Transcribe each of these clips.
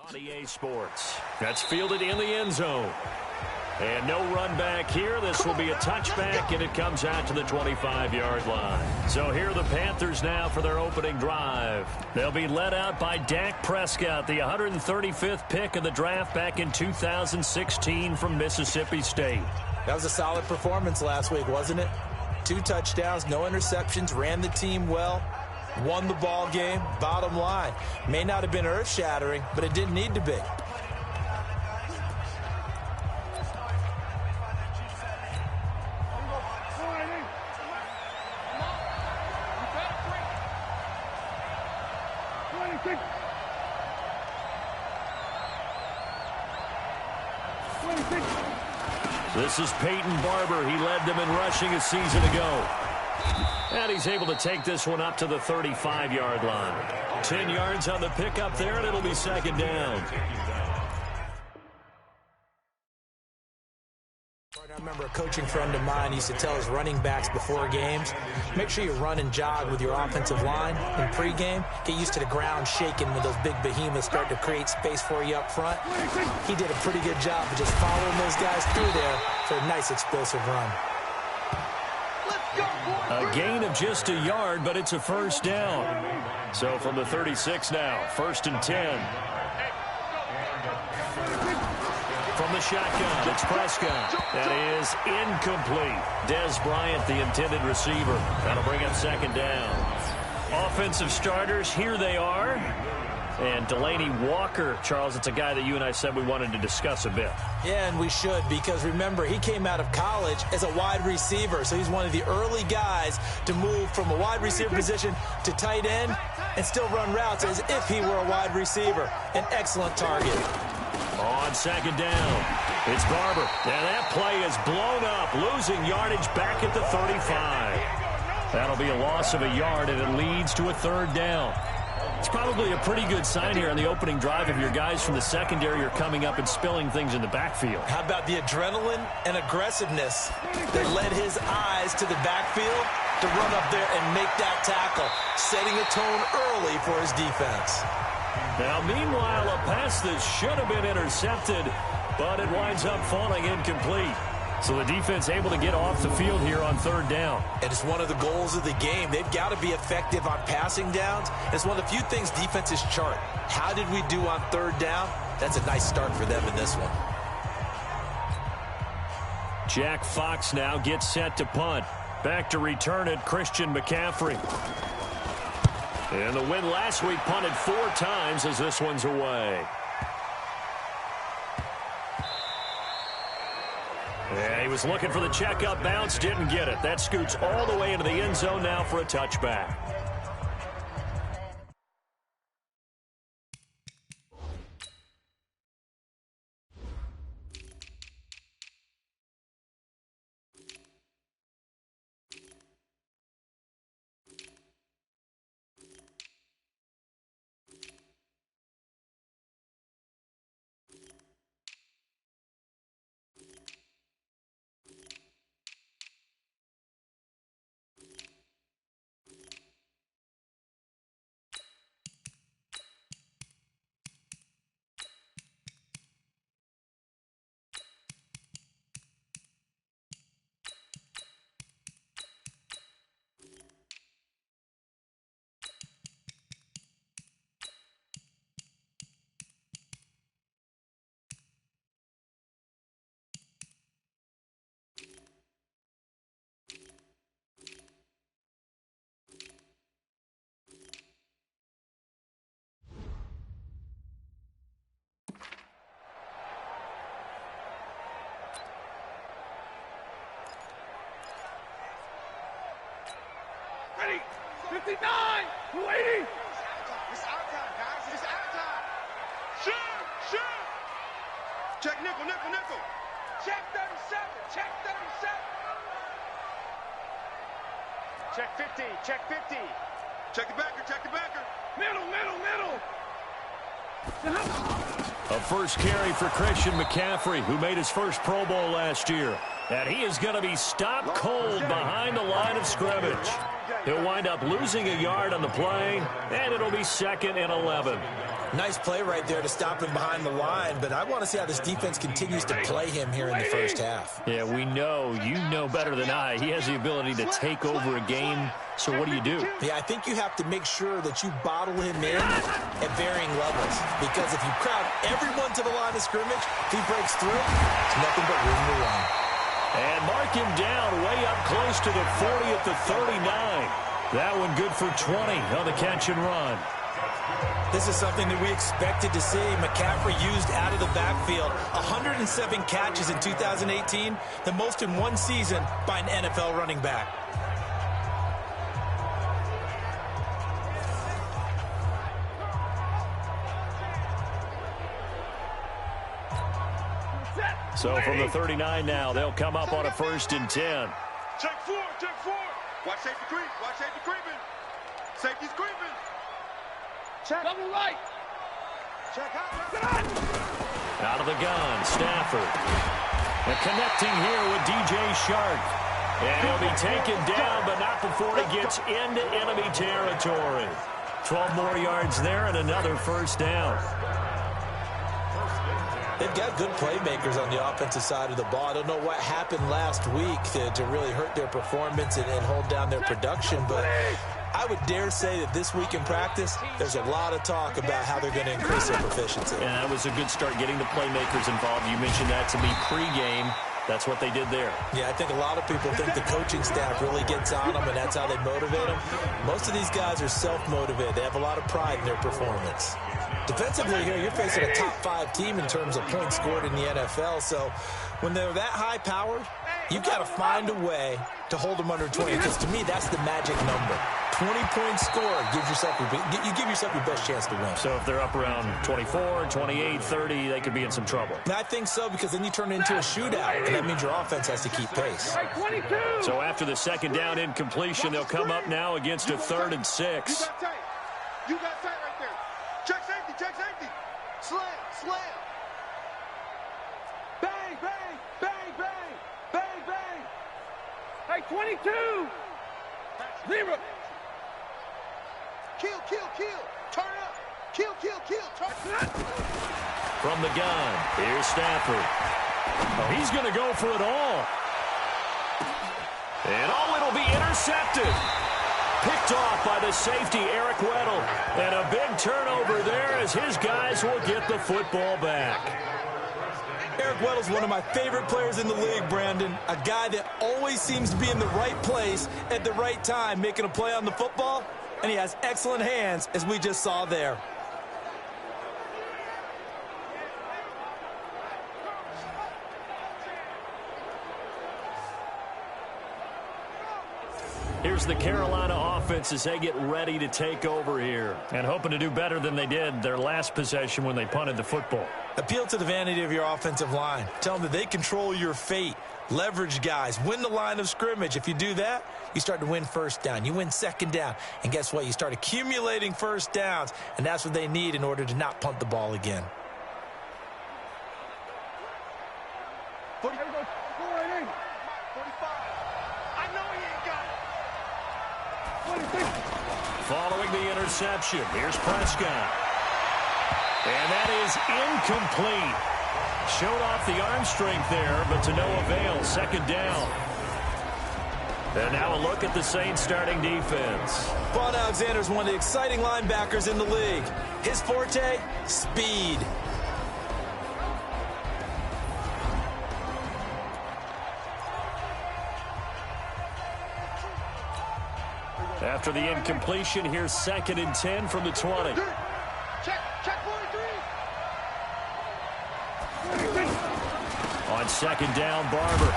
On EA Sports. That's fielded in the end zone. And no run back here. This will be a touchback, and it comes out to the 25-yard line. So here are the Panthers now for their opening drive. They'll be led out by Dak Prescott, the 135th pick of the draft back in 2016 from Mississippi State. That was a solid performance last week, wasn't it? 2 touchdowns, no interceptions, ran the team well, won the ball game. Bottom line, may not have been earth-shattering, but it didn't need to be. This is Peyton Barber. He led them in rushing a season ago. And he's able to take this one up to the 35-yard line. 10 yards on the pickup there, and it'll be second down. I remember a coaching friend of mine used to tell his running backs before games, make sure you run and jog with your offensive line in pregame. Get used to the ground shaking when those big behemoths start to create space for you up front. He did a pretty good job of just following those guys through there for a nice explosive run. A gain of just a yard, but it's a first down. So from the 36 now, 1st and 10. From the shotgun, it's Prescott. That is incomplete. Des Bryant, the intended receiver. That'll bring up second down. Offensive starters, here they are. And Delaney Walker, Charles, it's a guy that you and I said we wanted to discuss a bit. Yeah, and we should, because remember, he came out of college as a wide receiver, so he's one of the early guys to move from a wide receiver position to tight end and still run routes as if he were a wide receiver. An excellent target. On second down, it's Barber. And that play is blown up, losing yardage back at the 35. That'll be a loss of a yard, and it leads to a third down. It's probably a pretty good sign here on the opening drive if your guys from the secondary are coming up and spilling things in the backfield. How about the adrenaline and aggressiveness that led his eyes to the backfield to run up there and make that tackle, setting a tone early for his defense. Now, meanwhile, a pass that should have been intercepted, but it winds up falling incomplete. So the defense able to get off the field here on third down. And it's one of the goals of the game. They've got to be effective on passing downs. It's one of the few things defenses chart. How did we do on third down? That's a nice start for them in this one. Jack Fox now gets set to punt. Back to return it, Christian McCaffrey. And the win last week punted 4 times as this one's away. Yeah, he was looking for the checkup bounce, didn't get it. That scoots all the way into the end zone now for a touchback. Ready? 59! 280! It's our time, guys. It's our time. Shoot! Shoot! Check nickel, nickel, nickel. Check 37. Check 37. Check 50. Check 50. Check the backer. Check the backer. Middle, middle, middle. A first carry for Christian McCaffrey, who made his first Pro Bowl last year. And he is going to be stopped cold behind the line of scrimmage. He'll wind up losing a yard on the play, and it'll be 2nd and 11. Nice play right there to stop him behind the line, but I want to see how this defense continues to play him here in the first half. Yeah, we know. You know better than I. He has the ability to take over a game, so what do you do? Yeah, I think you have to make sure that you bottle him in at varying levels, because if you crowd everyone to the line of scrimmage, if he breaks through, it's nothing but room to run. And mark him down way up close to the 40 at the 39. That one good for 20 on the catch and run. This is something that we expected to see. McCaffrey used out of the backfield. 107 catches in 2018, the most in one season by an NFL running back. So from the 39 now, they'll come up on a 1st and 10. Check four, check four. Watch safety creep, watch safety creeping. Safety's creeping. Check. Double right. Check out. Out of the gun, Stafford. And connecting here with DJ Shark. And he'll be taken down, but not before he gets into enemy territory. 12 more yards there and another 1st down. They've got good playmakers on the offensive side of the ball. I don't know what happened last week to really hurt their performance and hold down their production, but I would dare say that this week in practice, there's a lot of talk about how they're going to increase their proficiency. And that was a good start getting the playmakers involved. You mentioned that to me pregame. That's what they did there. Yeah, I think a lot of people think the coaching staff really gets on them, and that's how they motivate them. Most of these guys are self-motivated. They have a lot of pride in their performance. Defensively here, you're facing a top-5 team in terms of points scored in the NFL, so when they're that high-powered, you've got to find a way to hold them under 20, because to me, that's the magic number. 20 points scored, you give yourself your best chance to win. So if they're up around 24, 28, 30, they could be in some trouble. I think so, because then you turn it into a shootout, and that means your offense has to keep pace. So after the 2nd down incompletion, they'll come up now against a 3rd and 6. You got tight right there. Check safety, check safety. Slam, slam. Bang, bang, bang, bang, bang, bang. Hey, 22. 0. Kill, kill, kill. Turn up. Kill, kill, kill. Turn up. From the gun, here's Stafford. Oh, he's going to go for it all. And it'll be intercepted. Picked off by the safety, Eric Weddle. And a big turnover there as his guys will get the football back. Eric Weddle's one of my favorite players in the league, Brandon. A guy that always seems to be in the right place at the right time, making a play on the football. And he has excellent hands, as we just saw there. Here's the Carolina offense as they get ready to take over here and hoping to do better than they did their last possession when they punted the football. Appeal to the vanity of your offensive line. Tell them that they control your fate. Leverage guys. Win the line of scrimmage. If you do that, you start to win 1st down. You win 2nd down. And guess what? You start accumulating 1st downs, and that's what they need in order to not punt the ball again. 40. 45. I know he ain't got it. Following the interception, here's Prescott. And that is incomplete. Showed off the arm strength there, but to no avail. 2nd down. And now a look at the Saints starting defense. Vaughn Alexander is one of the exciting linebackers in the league. His forte, speed. After the incompletion, here's 2nd and 10 from the 20. Check 43. On 2nd down, Barber.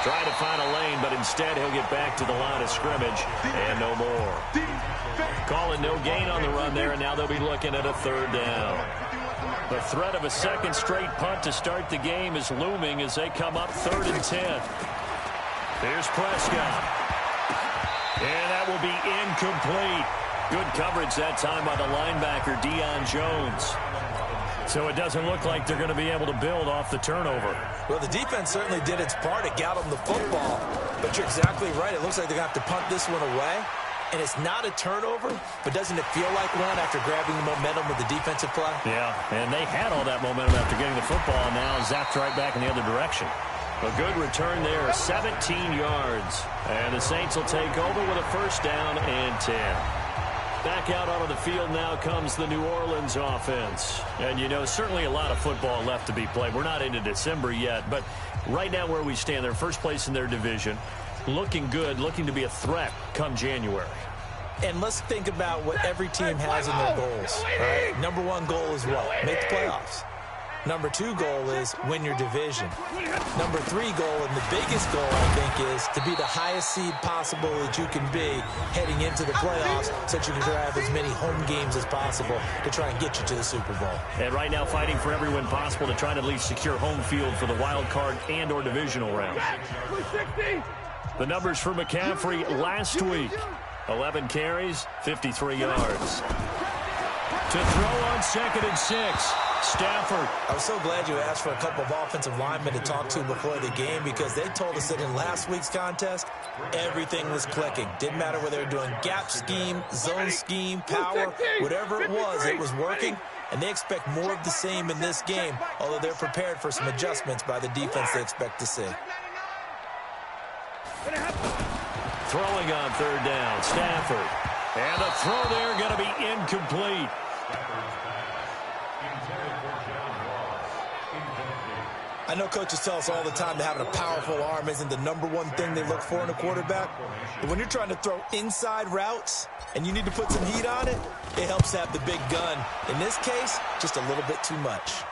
Trying to find a lane, but instead he'll get back to the line of scrimmage, and no more. Calling no gain on the run there, and now they'll be looking at a 3rd down. The threat of a 2nd straight punt to start the game is looming as they come up 3rd and 10. Here's Prescott. And that will be incomplete. Good coverage that time by the linebacker, Deion Jones. So it doesn't look like they're going to be able to build off the turnover. Well, the defense certainly did its part. It got them the football. But you're exactly right. It looks like they're going to have to punt this one away. And it's not a turnover, but doesn't it feel like one after grabbing the momentum with the defensive play? Yeah, and they had all that momentum after getting the football, and now zapped right back in the other direction. A good return there, 17 yards. And the Saints will take over with a first down and 10. Back out onto the field now comes the New Orleans offense. And, you know, certainly a lot of football left to be played. We're not into December yet, but right now where we stand, they're first place in their division. Looking good, looking to be a threat come January. And let's think about what every team has in their goals. Right? Number one goal is what? Make the playoffs. Number two goal is win your division. Number three goal, and the biggest goal, I think, is to be the highest seed possible that you can be heading into the playoffs so that you can drive as many home games as possible to try and get you to the Super Bowl. And right now fighting for every win possible to try to at least secure home field for the wild card and or divisional round. The numbers for McCaffrey last week. 11 carries, 53 yards. To throw on 2nd and 6. Stafford. I was so glad you asked for a couple of offensive linemen to talk to before the game because they told us that in last week's contest, everything was clicking. Didn't matter whether they were doing gap scheme, zone scheme, power, whatever it was working. And they expect more of the same in this game, although they're prepared for some adjustments by the defense they expect to see. Throwing on 3rd down, Stafford. And the throw there going to be incomplete. I know coaches tell us all the time that having a powerful arm isn't the number one thing they look for in a quarterback. But when you're trying to throw inside routes and you need to put some heat on it, it helps to have the big gun. In this case, just a little bit too much.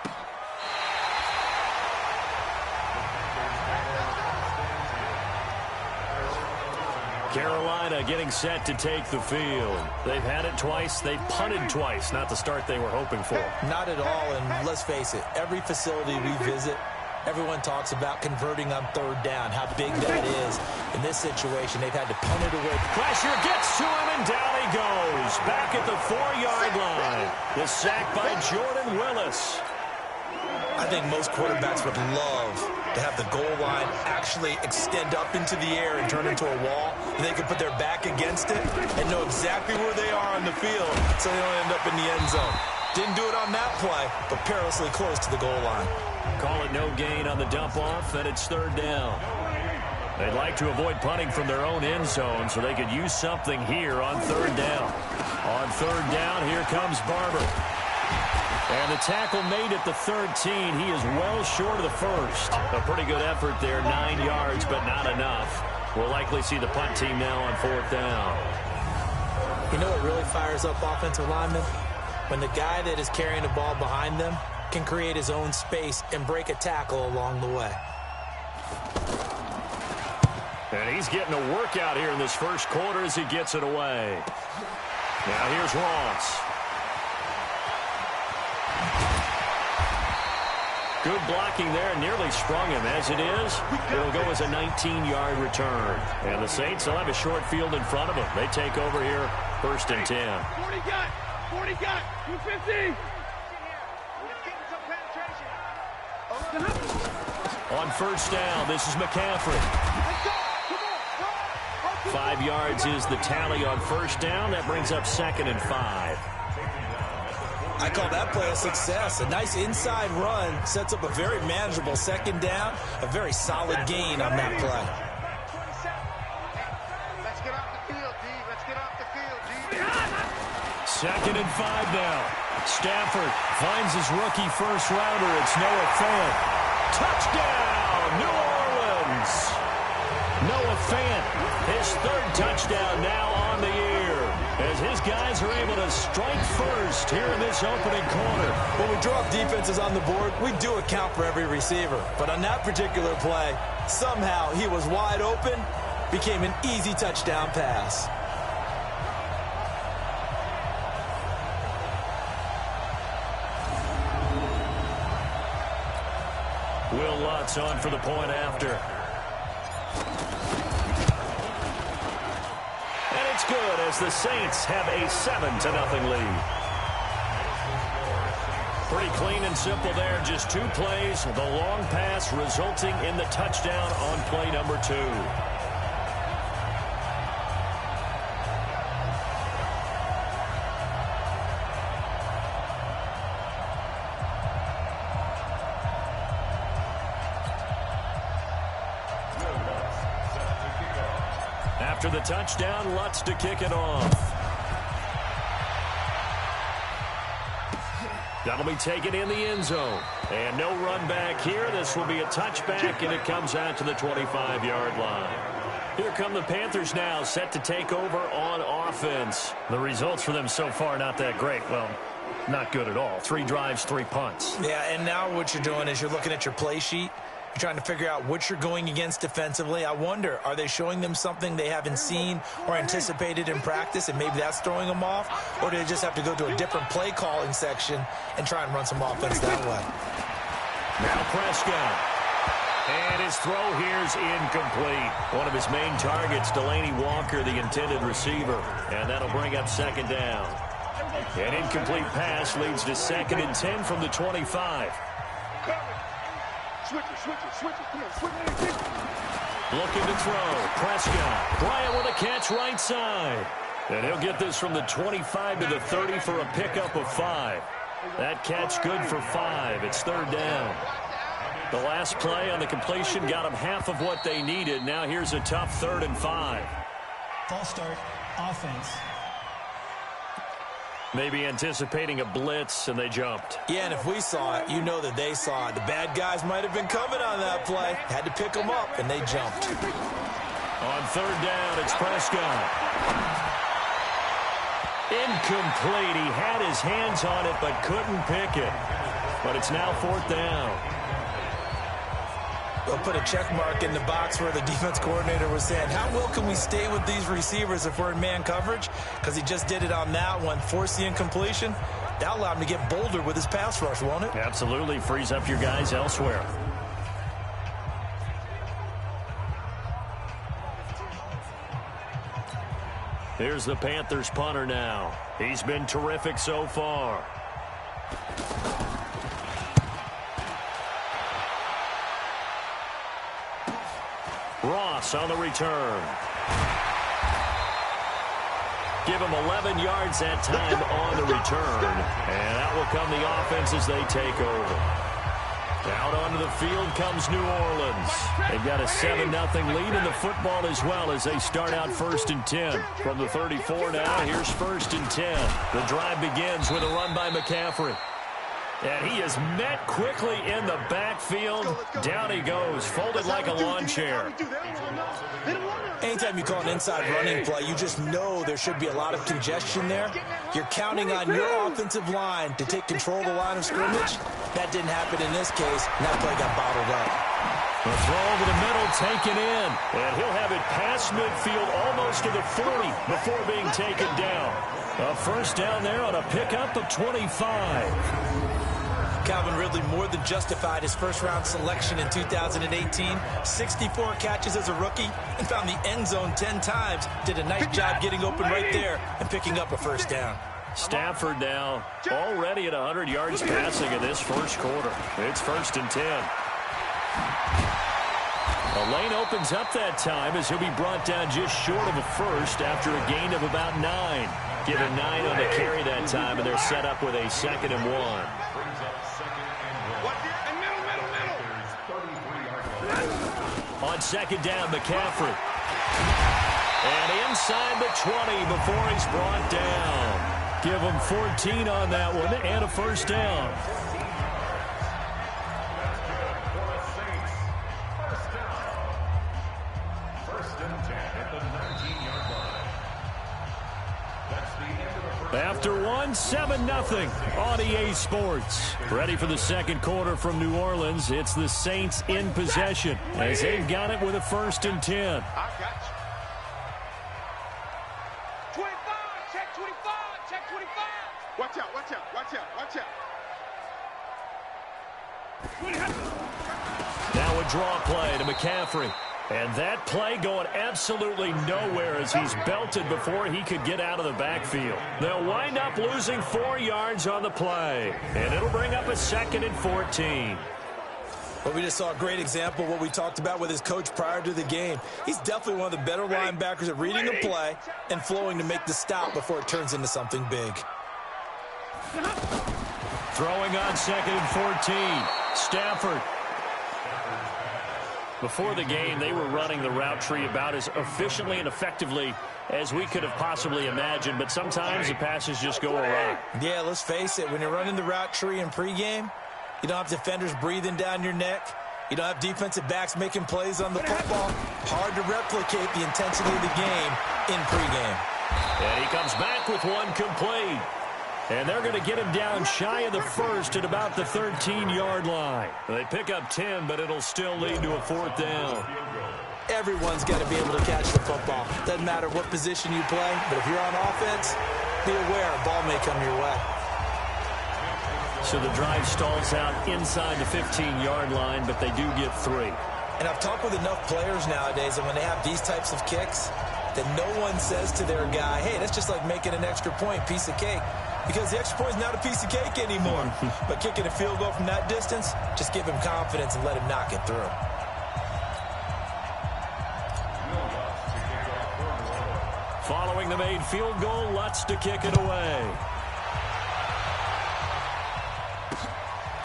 Carolina getting set to take the field. They've had it twice. They've punted twice. Not the start they were hoping for. Not at all, and let's face it, every facility we visit, everyone talks about converting on 3rd down, how big that is. In this situation, they've had to punt it away. Pressure gets to him, and down he goes. Back at the 4-yard line. The sack by Jordan Willis. I think most quarterbacks would love to have the goal line actually extend up into the air and turn into a wall, and they can put their back against it and know exactly where they are on the field so they don't end up in the end zone. Didn't do it on that play, but perilously close to the goal line. Call it no gain on the dump-off, and it's 3rd down. They'd like to avoid punting from their own end zone so they could use something here on 3rd down. On 3rd down, here comes Barber. And the tackle made at the 13. He is well short of the first. A pretty good effort there, 9 yards, but not enough. We'll likely see the punt team now on 4th down. You know what really fires up offensive linemen? When the guy that is carrying the ball behind them can create his own space and break a tackle along the way. And he's getting a workout here in this first quarter as he gets it away. Now here's Ross. Good blocking there, nearly sprung him. As it is, it'll go as a 19-yard return. And the Saints will have a short field in front of them. They take over here, 1st and 10. 40 got, 250. On 1st down, this is McCaffrey. 5 yards is the tally on 1st down. That brings up 2nd and 5. I call that play a success. A nice inside run sets up a very manageable 2nd down, a very solid gain on that play. Let's get off the field, D. Let's get off the field, D. 2nd and 5 now. Stafford finds his rookie first-rounder. It's Noah Fant. Touchdown, New Orleans. Noah Fant, his 3rd touchdown now on the year, as his guys are able to strike first here in this opening quarter. When we drop defenses on the board, we do account for every receiver. But on that particular play, somehow he was wide open, became an easy touchdown pass. Will Lutz on for the point after. And it's good as the Saints have a 7-0 lead. Pretty clean and simple there. Just 2 plays. The long pass resulting in the touchdown on play number 2. After the touchdown, Lutz to kick it off. That'll be taken in the end zone. And no run back here. This will be a touchback, and it comes out to the 25-yard line. Here come the Panthers now, set to take over on offense. The results for them so far, not that great. Well, not good at all. 3 drives, 3 punts. Yeah, and now what you're doing is you're looking at your play sheet. You're trying to figure out what you're going against defensively. I wonder, are they showing them something they haven't seen or anticipated in practice, and maybe that's throwing them off? Or do they just have to go to a different play calling section and try and run some offense that way? Now Prescott. And his throw here's incomplete. One of his main targets, Delaney Walker, the intended receiver. And that'll bring up second down. An incomplete pass leads to 2nd and 10 from the 25. Switch it. Come on, switch it. Looking to throw. Prescott. Bryant with a catch right side. And he'll get this from the 25 to the 30 for a pickup of 5. That catch good for 5. It's 3rd down. The last play on the completion got them half of what they needed. Now here's a tough 3rd and 5. False start, offense. Maybe anticipating a blitz, and they jumped. Yeah, and if we saw it, you know that they saw it. The bad guys might have been coming on that play. Had to pick them up, and they jumped. On 3rd down, it's Prescott. Incomplete. He had his hands on it, but couldn't pick it. But it's now 4th down. They'll put a check mark in the box where the defense coordinator was saying, how well can we stay with these receivers if we're in man coverage? Because he just did it on that one, forced the incompletion. That allowed him to get bolder with his pass rush, won't it? Absolutely. Frees up your guys elsewhere. Here's the Panthers punter now. He's been terrific so far. Ross on the return. Give him 11 yards that time on the return. And out will come the offense as they take over. Out onto the field comes New Orleans. They've got a 7-0 lead in the football as well as they start out 1st and 10. From the 34 now, here's 1st and 10. The drive begins with a run by McCaffrey. And he is met quickly in the backfield. Down he goes, folded like a lawn chair. Anytime you call an inside running play, you just know there should be a lot of congestion there. You're counting on your offensive line to take control of the line of scrimmage. That didn't happen in this case, and that play got bottled up. The throw over the middle taken in. And he'll have it past midfield almost to the 40 before being taken down. A 1st down there on a pickup of 25. Calvin Ridley more than justified his first-round selection in 2018. 64 catches as a rookie and found the end zone 10 times. Did a nice job getting open right there and picking up a 1st down. Stafford now already at 100 yards passing in this 1st quarter. It's 1st and 10. A lane opens up that time as he'll be brought down just short of a 1st after a gain of about 9. Given 9 on the carry that time, and they're set up with a 2nd and 1. On 2nd down, McCaffrey. And inside the 20 before he's brought down. Give him 14 on that one and a 1st down. After one, 7-0 on EA Sports. Ready for the 2nd quarter from New Orleans. It's the Saints in possession as they've got it with a 1st and 10. I got you. 25, check 25, check 25. Watch out, watch out, watch out, watch out. Now a draw play to McCaffrey. And that play going absolutely nowhere as he's belted before he could get out of the backfield. They'll wind up losing 4 yards on the play. And it'll bring up a 2nd and 14. Well, we just saw a great example of what we talked about with his coach prior to the game. He's definitely one of the better linebackers at reading a play and flowing to make the stop before it turns into something big. Throwing on 2nd and 14. Stafford. Before the game, they were running the route tree about as efficiently and effectively as we could have possibly imagined, but sometimes the passes just go awry. Yeah, let's face it. When you're running the route tree in pregame, you don't have defenders breathing down your neck. You don't have defensive backs making plays on the football. Hard to replicate the intensity of the game in pregame. And he comes back with one complete. And they're going to get him down shy of the first at about the 13-yard line. They pick up 10, but it'll still lead to a 4th down. Everyone's got to be able to catch the football. Doesn't matter what position you play, but if you're on offense, be aware a ball may come your way. So the drive stalls out inside the 15-yard line, but they do get 3. And I've talked with enough players nowadays, and when they have these types of kicks, that no one says to their guy, hey, that's just like making an extra point, piece of cake. Because the extra point is not a piece of cake anymore. But kicking a field goal from that distance, just give him confidence and let him knock it through. Following the made field goal, Lutz to kick it away.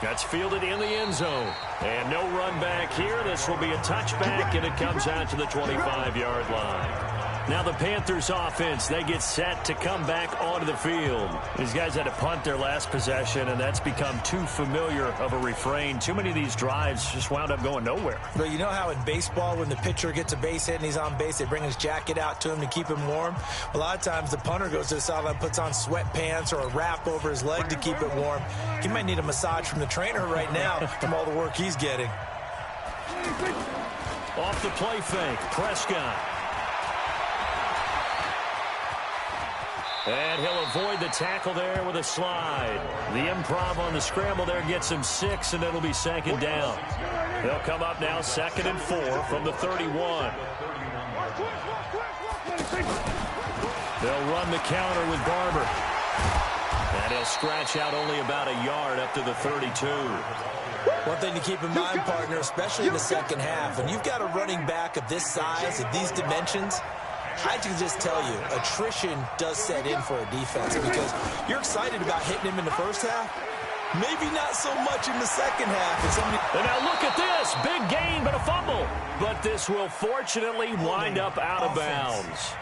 That's fielded in the end zone. And no run back here. This will be a touchback, and it comes out to the 25-yard line. Now the Panthers offense, they get set to come back onto the field. These guys had to punt their last possession, and that's become too familiar of a refrain. Too many of these drives just wound up going nowhere. But you know how in baseball, when the pitcher gets a base hit and he's on base, they bring his jacket out to him to keep him warm? A lot of times the punter goes to the sideline, puts on sweatpants or a wrap over his leg to keep it warm. He might need a massage from the trainer right now from all the work he's getting. Off the play fake, Prescott. And he'll avoid the tackle there with a slide. The improv on the scramble there gets him 6, and it'll be 2nd down. They'll come up now 2nd and 4 from the 31. They'll run the counter with Barber. And he'll scratch out only about a yard up to the 32. One thing to keep in mind, partner, especially in the second half, when you've got a running back of this size, of these dimensions, I can just tell you, attrition does set in for a defense because you're excited about hitting him in the first half. Maybe not so much in the second half. And now look at this. Big gain, but a fumble. But this will fortunately wind up out of bounds.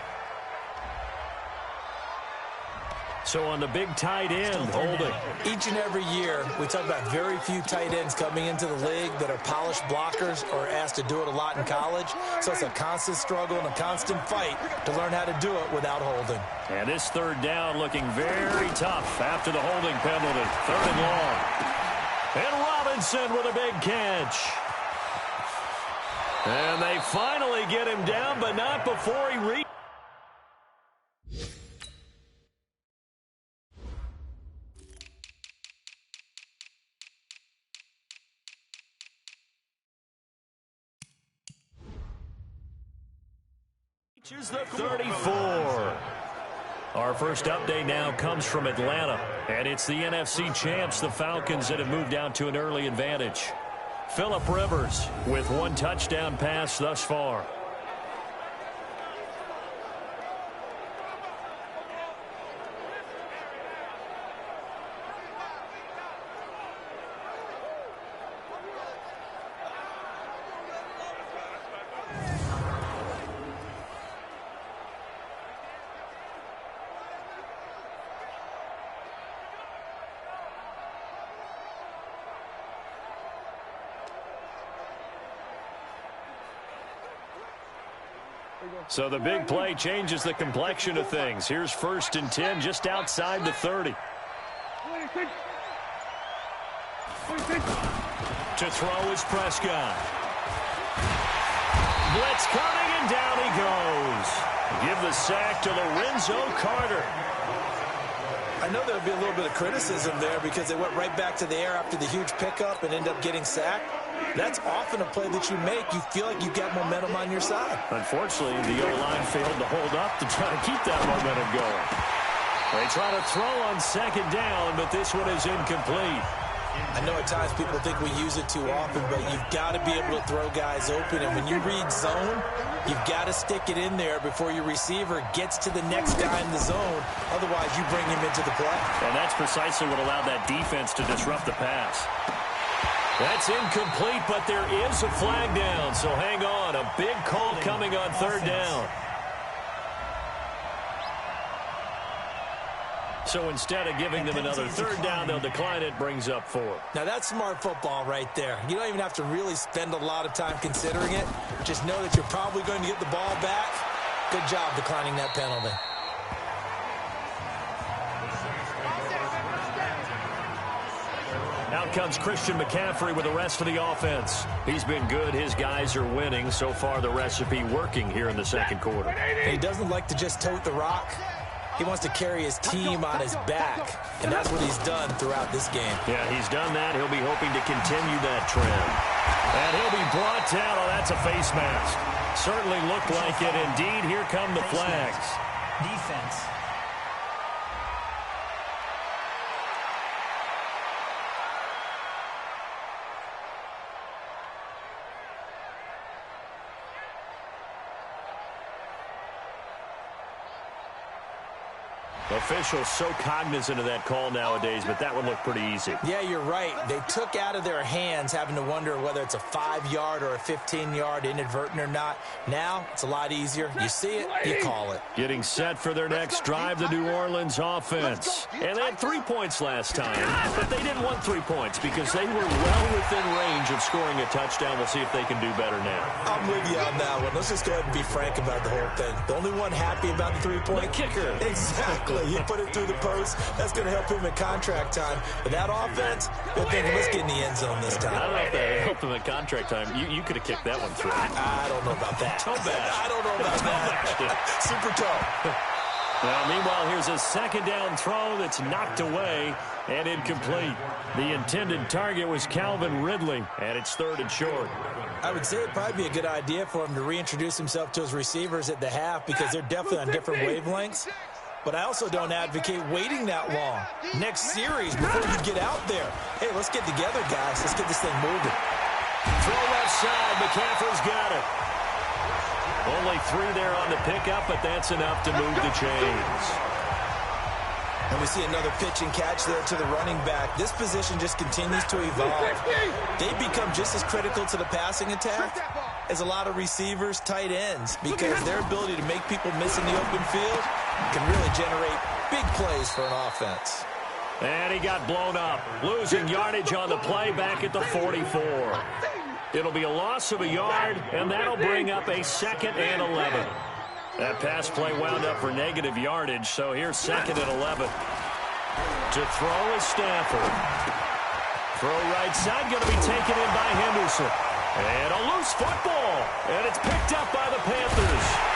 So on the big tight end, holding. Each and every year, we talk about very few tight ends coming into the league that are polished blockers or asked to do it a lot in college. So it's a constant struggle and a constant fight to learn how to do it without holding. And this 3rd down looking very tough after the holding penalty. 3rd and long. And Robinson with a big catch. And they finally get him down, but not before he reaches. The 34. Our first update now comes from Atlanta, and it's the NFC champs, the Falcons, that have moved down to an early advantage. Phillip Rivers with 1 touchdown pass thus far. So the big play changes the complexion of things. Here's 1st and 10 just outside the 30. To throw is Prescott. Blitz coming, and down he goes. Give the sack to Lorenzo Carter. I know there'll be a little bit of criticism there because they went right back to the air after the huge pickup and end up getting sacked. That's often a play that you make. You feel like you've got momentum on your side. Unfortunately, the O-line failed to hold up to try to keep that momentum going. They try to throw on 2nd down, but this one is incomplete. I know at times people think we use it too often, but you've got to be able to throw guys open. And when you read zone, you've got to stick it in there before your receiver gets to the next guy in the zone. Otherwise, you bring him into the play. And that's precisely what allowed that defense to disrupt the pass. That's incomplete, but there is a flag down, so hang on. A big call coming on third down. So instead of giving them another third down, they'll decline it, brings up 4. Now, that's smart football right there. You don't even have to really spend a lot of time considering it. Just know that you're probably going to get the ball back. Good job declining that penalty. Out comes Christian McCaffrey with the rest of the offense. He's been good. His guys are winning. So far, the recipe working here in the second quarter. He doesn't like to just tote the rock. He wants to carry his team on his back, and that's what he's done throughout this game. Yeah, he's done that. He'll be hoping to continue that trend. And he'll be brought down. Oh, that's a face mask. Certainly looked like it. Indeed, here come the flags. Defense. Officials so cognizant of that call nowadays, but that would look pretty easy. Yeah, you're right. They took out of their hands having to wonder whether it's a 5-yard or a 15-yard inadvertent or not. Now, it's a lot easier. You see it, you call it. Getting set for their next drive, the New Orleans offense. And they had 3 points last time, but they didn't want 3 points because they were well within range of scoring a touchdown. We'll see if they can do better now. I'm with you on that one. Let's just go ahead and be frank about the whole thing. The only one happy about the 3-point kicker. Exactly. He put it through the post. That's going to help him in contract time. But that offense, they're thinking, let's get in the end zone this time. I don't know if that helped him at contract time. You could have kicked that one through. I don't know about that. Toe bash. I don't know about that. Super toe. Well, meanwhile, here's a second down throw that's knocked away and incomplete. The intended target was Calvin Ridley, and it's 3rd and short. I would say it'd probably be a good idea for him to reintroduce himself to his receivers at the half because they're definitely on different wavelengths. But I also don't advocate waiting that long. Next series, before you get out there, hey, let's get together, guys. Let's get this thing moving. Throw left side. McCaffrey's got it. Only 3 there on the pickup, but that's enough to move the chains. And we see another pitch and catch there to the running back. This position just continues to evolve. They become just as critical to the passing attack as a lot of receivers, tight ends, because their ability to make people miss in the open field can really generate big plays for an offense. And he got blown up, losing yardage on the play back at the 44. It'll be a loss of a yard, and that'll bring up a 2nd and 11. That pass play wound up for negative yardage, so here's 2nd and 11. To throw is Stafford. Throw right side, going to be taken in by Henderson. And a loose football, and it's picked up by the Panthers.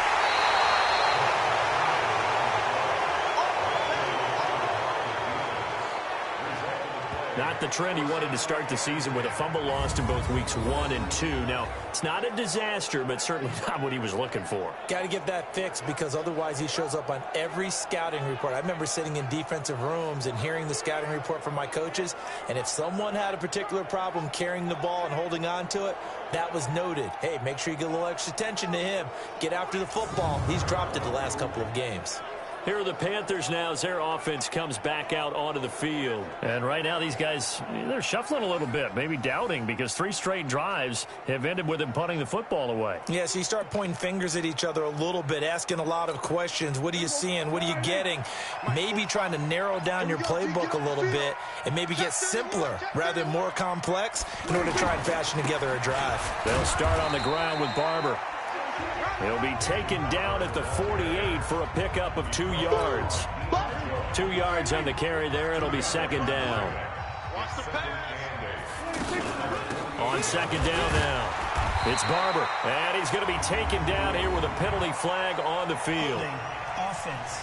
Not the trend he wanted to start the season with a fumble lost in both weeks 1 and 2. Now, it's not a disaster, but certainly not what he was looking for. Got to get that fixed because otherwise he shows up on every scouting report. I remember sitting in defensive rooms and hearing the scouting report from my coaches, and if someone had a particular problem carrying the ball and holding on to it, that was noted. Hey, make sure you get a little extra attention to him. Get after the football. He's dropped it the last couple of games. Here are the Panthers now as their offense comes back out onto the field. And right now these guys, they're shuffling a little bit, maybe doubting, because 3 straight drives have ended with them punting the football away. Yeah, so you start pointing fingers at each other a little bit, asking a lot of questions. What are you seeing? What are you getting? Maybe trying to narrow down your playbook a little bit and maybe get simpler rather than more complex in order to try and fashion together a drive. They'll start on the ground with Barber. He'll be taken down at the 48 for a pickup of 2 yards. 2 yards on the carry there. It'll be 2nd down. On 2nd down now, it's Barber. And he's going to be taken down here with a penalty flag on the field. Offense.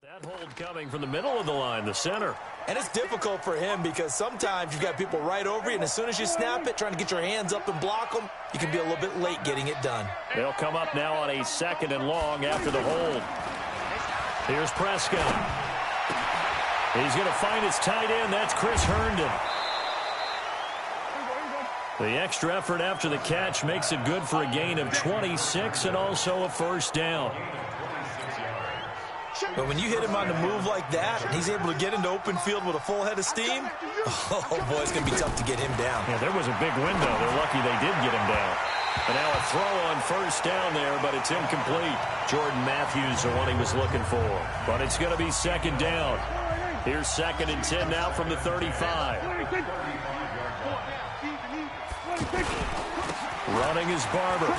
That field coming from the middle of the line, the center. And it's difficult for him because sometimes you've got people right over you, and as soon as you snap it, trying to get your hands up and block them, you can be a little bit late getting it done. They'll come up now on a 2nd and long after the hold. Here's Prescott. He's going to find his tight end. That's Chris Herndon. The extra effort after the catch makes it good for a gain of 26 and also a first down. But when you hit him on the move like that, and he's able to get into open field with a full head of steam, oh, boy, it's going to be tough to get him down. Yeah, there was a big window. They're lucky they did get him down. And now a throw on first down there, but it's incomplete. Jordan Matthews, the one he was looking for. But it's going to be 2nd down. Here's 2nd and 10 now from the 35. Running is Barber.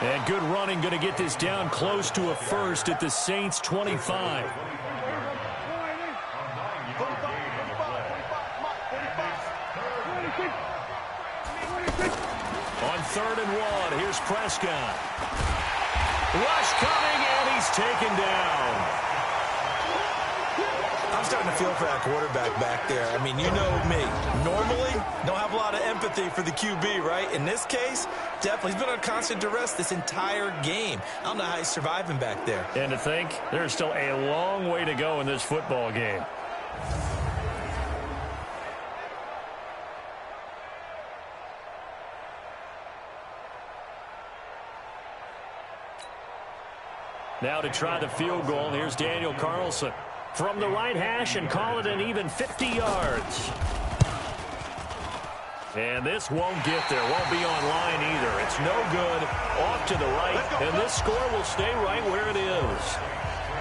And good running, going to get this down close to a first at the Saints 25. On 3rd and 1, here's Prescott. Rush coming, and he's taken down. I'm starting to feel for that quarterback back there. I mean, you know me. Normally, don't have a lot of empathy for the QB, right? In this case, definitely. He's been on constant duress this entire game. I don't know how he's surviving back there. And to think, there's still a long way to go in this football game. Now to try the field goal, here's Daniel Carlson. From the right hash and call it an even 50 yards. And this won't get there. Won't be online either. It's no good. Off to the right. And this score will stay right where it is.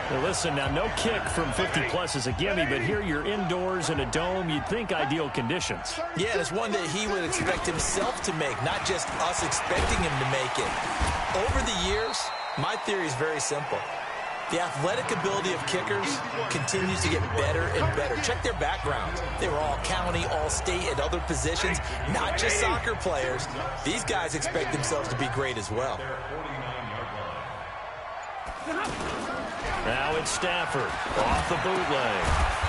Now listen, now no kick from 50-plus is a gimme, but here you're indoors in a dome. You'd think ideal conditions. Yeah, and it's one that he would expect himself to make, not just us expecting him to make it. Over the years, my theory is very simple. The athletic ability of kickers continues to get better and better. Check their backgrounds. They were all county, all state, at other positions, not just soccer players. These guys expect themselves to be great as well. Now it's Stafford off the bootleg.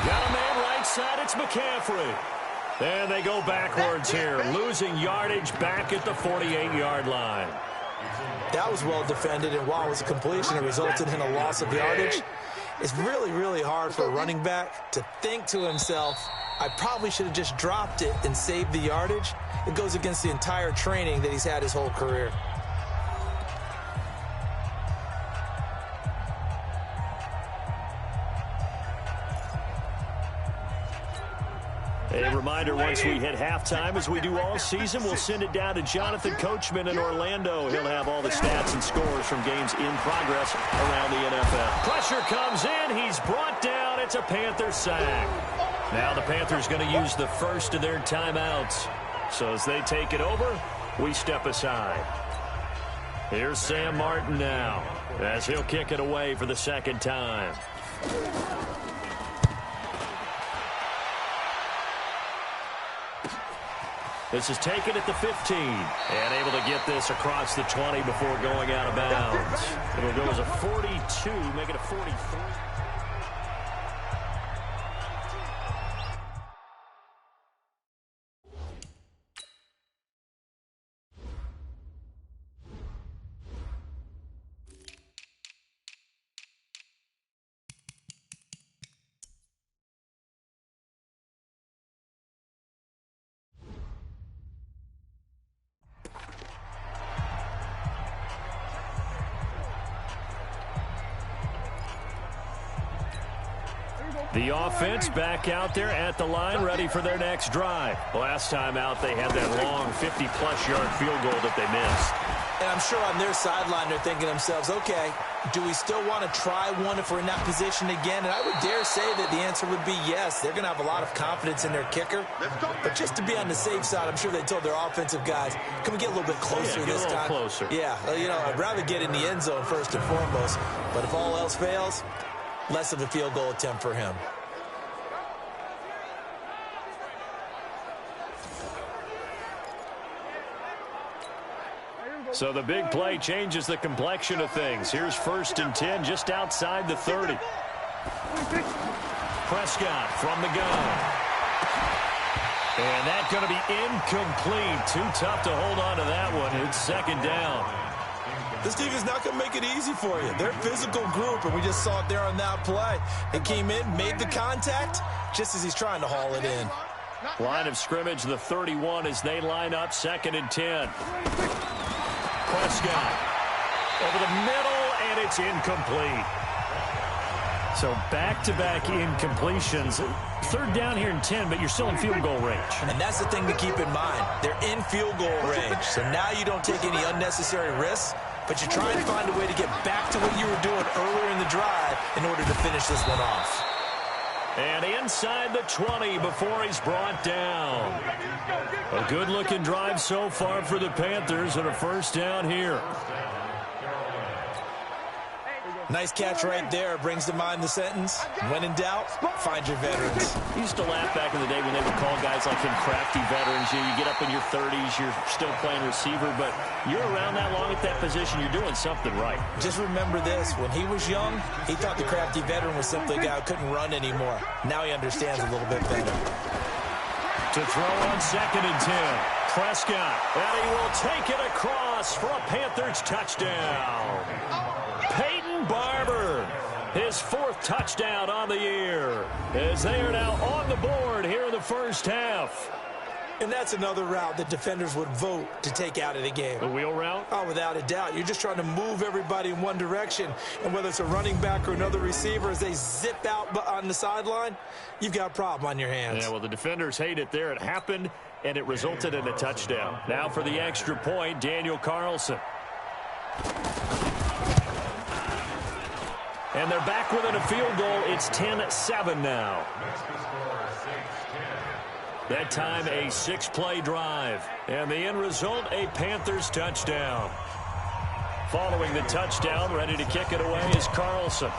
Got a man right side. It's McCaffrey. And they go backwards here, losing yardage back at the 48-yard line. That was well defended, and while it was a completion, it resulted in a loss of yardage. It's really, really hard for a running back to think to himself, I probably should have just dropped it and saved the yardage. It goes against the entire training that he's had his whole career. A reminder, once we hit halftime, as we do all season, we'll send it down to Jonathan Coachman in Orlando. He'll have all the stats and scores from games in progress around the NFL. Pressure comes in. He's brought down. It's a Panther sack. Now the Panthers going to use the first of their timeouts. So as they take it over, we step aside. Here's Sam Martin now, as he'll kick it away for the 2nd time. This is taken at the 15, and able to get this across the 20 before going out of bounds. It'll go as a 42, make it a 43. The offense back out there at the line, ready for their next drive. Last time out, they had that long 50-plus yard field goal that they missed. And I'm sure on their sideline, they're thinking to themselves, okay, do we still want to try one if we're in that position again? And I would dare say that the answer would be yes. They're going to have a lot of confidence in their kicker. But just to be on the safe side, I'm sure they told their offensive guys, can we get a little bit closer this time? Closer. Yeah, you know, I'd rather get in the end zone first and foremost. But if all else fails, less of a field goal attempt for him. So the big play changes the complexion of things. Here's 1st and 10 just outside the 30. Prescott from the gun. And that's going to be incomplete. Too tough to hold on to that one. It's 2nd down. This team is not going to make it easy for you. They're a physical group, and we just saw it there on that play. They came in, made the contact, just as he's trying to haul it in. Line of scrimmage, the 31 as they line up, 2nd and 10. Prescott over the middle, and it's incomplete. So back-to-back incompletions. 3rd down here and 10, but you're still in field goal range. And that's the thing to keep in mind. They're in field goal range. So now you don't take any unnecessary risks, but you try and find a way to get back to what you were doing earlier in the drive in order to finish this one off. And inside the 20 before he's brought down. A good-looking drive so far for the Panthers and a 1st down here. Nice catch right there. Brings to mind the sentence, when in doubt, find your veterans. I used to laugh back in the day when they would call guys like him crafty veterans. You get up in your 30s, you're still playing receiver, but you're around that long at that position, you're doing something right. Just remember this. When he was young, he thought the crafty veteran was simply a guy who couldn't run anymore. Now he understands a little bit better. To throw on 2nd and 10. Prescott, and he will take it across for a Panthers touchdown. Peyton Barber, his 4th touchdown on the year, as they are now on the board here in the 1st half. And that's another route that defenders would vote to take out of the game. The wheel route? Oh, without a doubt. You're just trying to move everybody in one direction. And whether it's a running back or another receiver, as they zip out on the sideline, you've got a problem on your hands. Yeah, well, the defenders hate it there. It happened, and it resulted in a touchdown. Now for the extra point, Daniel Carlson. And they're back within a field goal. It's 10-7 now. That time, a 6-play drive. And the end result, a Panthers touchdown. Following the touchdown, ready to kick it away is Carlson.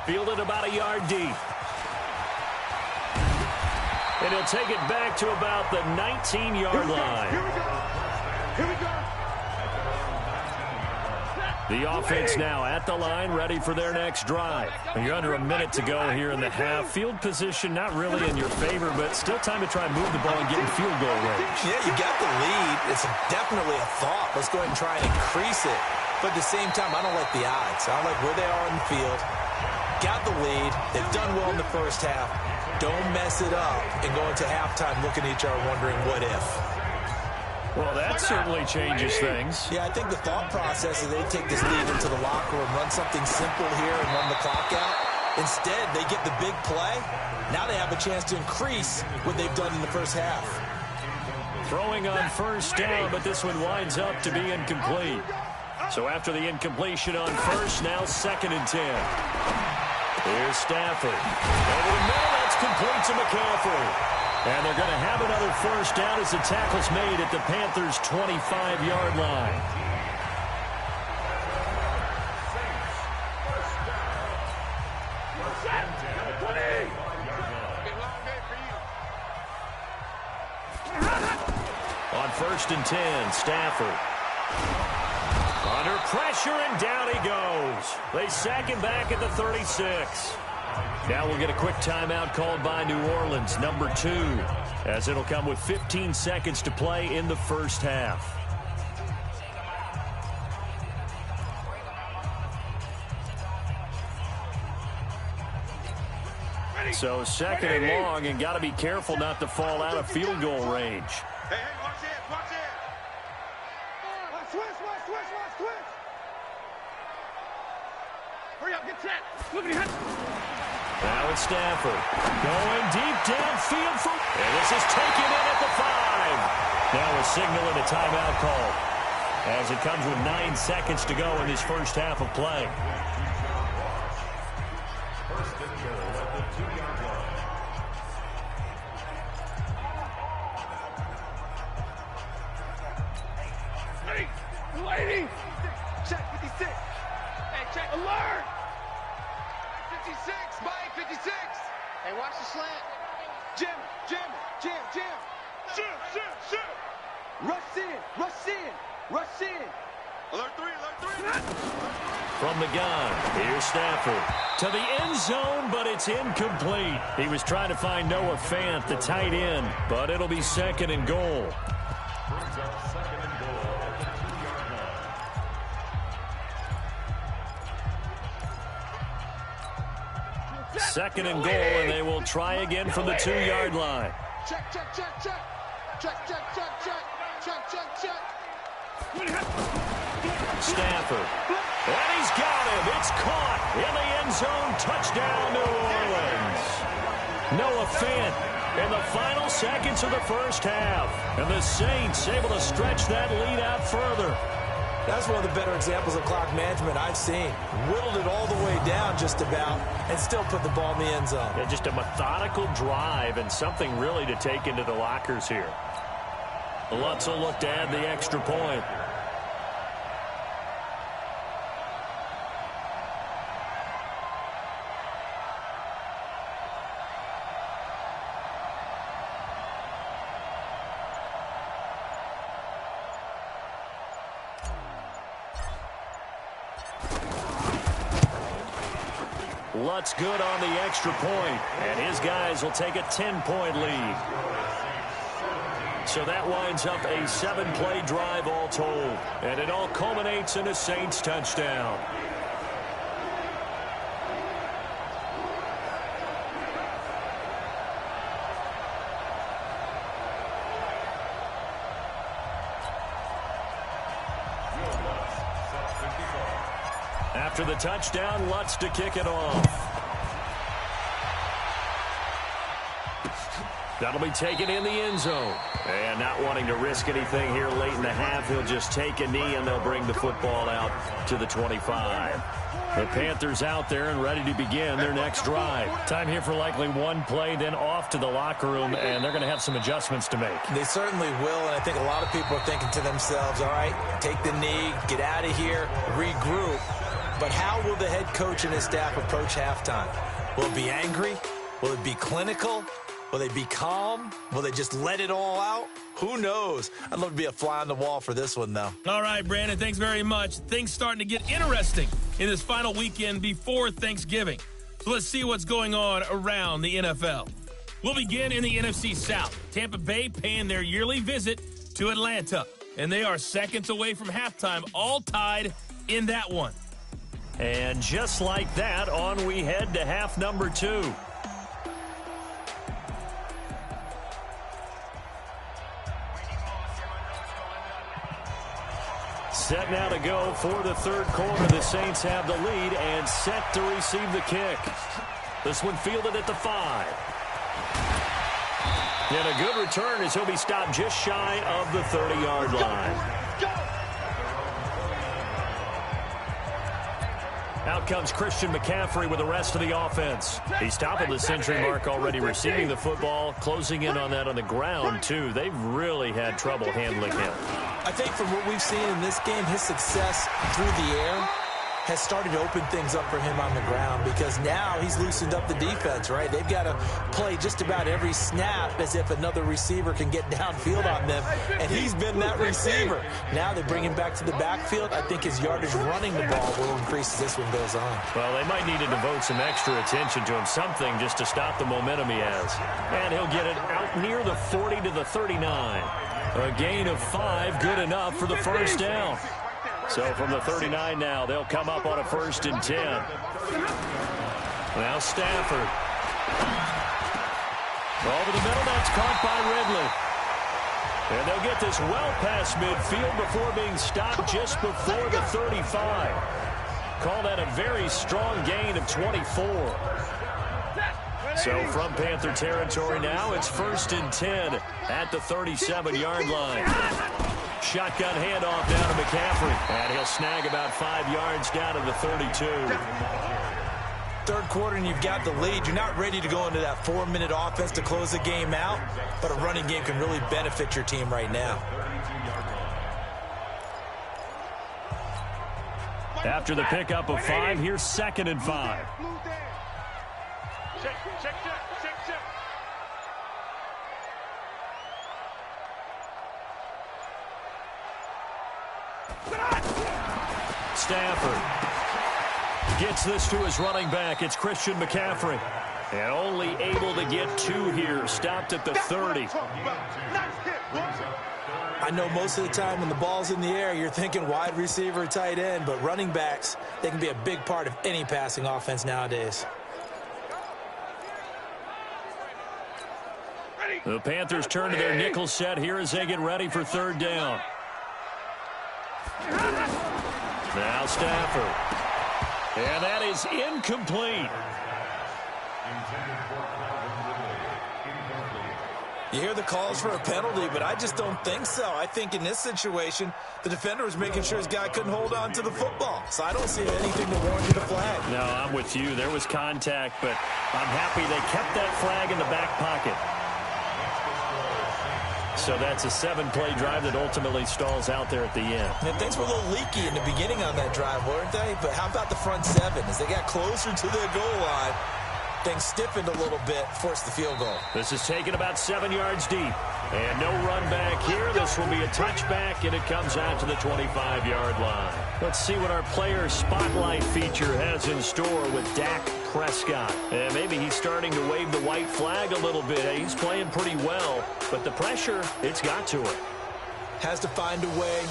Fielded about a yard deep. And he'll take it back to about the 19-yard line. Here we go. The offense now at the line, ready for their next drive. You're under a minute to go here in the half. Field position not really in your favor, but still time to try and move the ball and get in field goal range. Yeah, you got the lead. It's definitely a thought. Let's go ahead and try and increase it. But at the same time, I don't like the odds. I don't like where they are on the field. Got the lead. They've done well in the 1st half. Don't mess it up and go into halftime looking at each other wondering what if. Well, that certainly changes things. Yeah, I think the thought process is they take this lead into the locker room, run something simple here and run the clock out. Instead, they get the big play. Now they have a chance to increase what they've done in the 1st half. Throwing on 1st down, but this one winds up to be incomplete. So after the incompletion on 1st, now 2nd and 10. Here's Stafford. Over the middle, that's complete to McCaffrey. And they're going to have another 1st down as the tackle's made at the Panthers' 25-yard line. On 1st and 10, Stafford. Under pressure, and down he goes. They sack him back at the 36. Now we'll get a quick timeout called by New Orleans, number 2, as it'll come with 15 seconds to play in the 1st half. So 2nd and long, and got to be careful not to fall out of field goal range. Hey, watch it, watch it. Switch. Hurry up, get set. Look at your head. Now it's Stafford going deep downfield and this is taken in at the 5. Now a signal and a timeout call as it comes with 9 seconds to go in this 1st half of play. Lady! Check 56. Hey, check alert! 56, Mike, 56. Hey, watch the slant. Jim. Shoot. Rush in, rush in, rush in. Alert 3, alert 3. From the gun, here's Stafford to the end zone, but it's incomplete. He was trying to find Noah Fant, the tight end, but it'll be second and goal. Second and goal, and they will try again from the 2-yard line. Check, check, check, check. Check, check, check, check. Check, check, check. Stafford. And he's got him. It's caught in the end zone. Touchdown, New Orleans. Noah Fant in the final seconds of the first half. And the Saints able to stretch that lead out further. That's one of the better examples of clock management I've seen. Whittled it all the way down just about and still put the ball in the end zone. Yeah, just a methodical drive and something really to take into the lockers here. Lutz will look to add the extra point. Lutz good on the extra point, and his guys will take a 10-point lead. So that winds up a 7-play drive all told, and it all culminates in a Saints touchdown. After the touchdown, Lutz to kick it off. That'll be taken in the end zone. And not wanting to risk anything here late in the half, he'll just take a knee and they'll bring the football out to the 25. The Panthers out there and ready to begin their next drive. Time here for likely one play, then off to the locker room, and they're going to have some adjustments to make. They certainly will, and I think a lot of people are thinking to themselves, all right, take the knee, get out of here, regroup. But how will the head coach and his staff approach halftime? Will it be angry? Will it be clinical? Will they be calm? Will they just let it all out? Who knows? I'd love to be a fly on the wall for this one, though. All right, Brandon, thanks very much. Things starting to get interesting in this final weekend before Thanksgiving. So let's see what's going on around the NFL. We'll begin in the NFC South. Tampa Bay paying their yearly visit to Atlanta. And they are seconds away from halftime, all tied in that one. And just like that, on we head to half number 2. Set now to go for the third quarter. The Saints have the lead and set to receive the kick. This one fielded at the 5. And a good return as he'll be stopped just shy of the 30-yard line. Out comes Christian McCaffrey with the rest of the offense. He's topping the century mark already receiving the football, closing in on that on the ground, too. They've really had trouble handling him. I think from what we've seen in this game, his success through the air has started to open things up for him on the ground because now he's loosened up the defense, right? They've got to play just about every snap as if another receiver can get downfield on them, and he's been that receiver. Now they bring him back to the backfield. I think his yardage running the ball will increase as this one goes on. Well, they might need to devote some extra attention to him, something just to stop the momentum he has. And he'll get it out near the 40 to the 39. A gain of 5, good enough for the first down. So from the 39 now, they'll come up on a 1st and 10. Now Stafford. Over the middle, that's caught by Ridley. And they'll get this well past midfield before being stopped just before the 35. Call that a very strong gain of 24. So from Panther territory now, it's 1st and 10 at the 37-yard line. Shotgun handoff down to McCaffrey. And he'll snag about 5 yards down to the 32. Third quarter and you've got the lead. You're not ready to go into that 4-minute offense to close the game out, but a running game can really benefit your team right now. After the pickup of 5, here's 2nd and 5. Check, check, check, check, check. Stafford gets this to his running back. It's Christian McCaffrey. And only able to get 2 here. Stopped at the 30. I know most of the time when the ball's in the air, you're thinking wide receiver or tight end, but running backs, they can be a big part of any passing offense nowadays. The Panthers turn to their nickel set here as they get ready for 3rd down. Now Stafford. And that is incomplete. You hear the calls for a penalty, but I just don't think so. I think in this situation, the defender was making sure his guy couldn't hold on to the football. So I don't see anything to warrant the flag. No, I'm with you. There was contact, but I'm happy they kept that flag in the back pocket. So that's a 7-play drive that ultimately stalls out there at the end. And things were a little leaky in the beginning on that drive, weren't they? But how about the front 7? As they got closer to their goal line, things stiffened a little bit, forced the field goal. This is taken about 7 yards deep. And no run back here. This will be a touchback, and it comes out to the 25-yard line. Let's see what our player spotlight feature has in store with Dak Prescott. And maybe he's starting to wave the white flag a little bit. He's playing pretty well, but the pressure, it's got to him. Has to find a way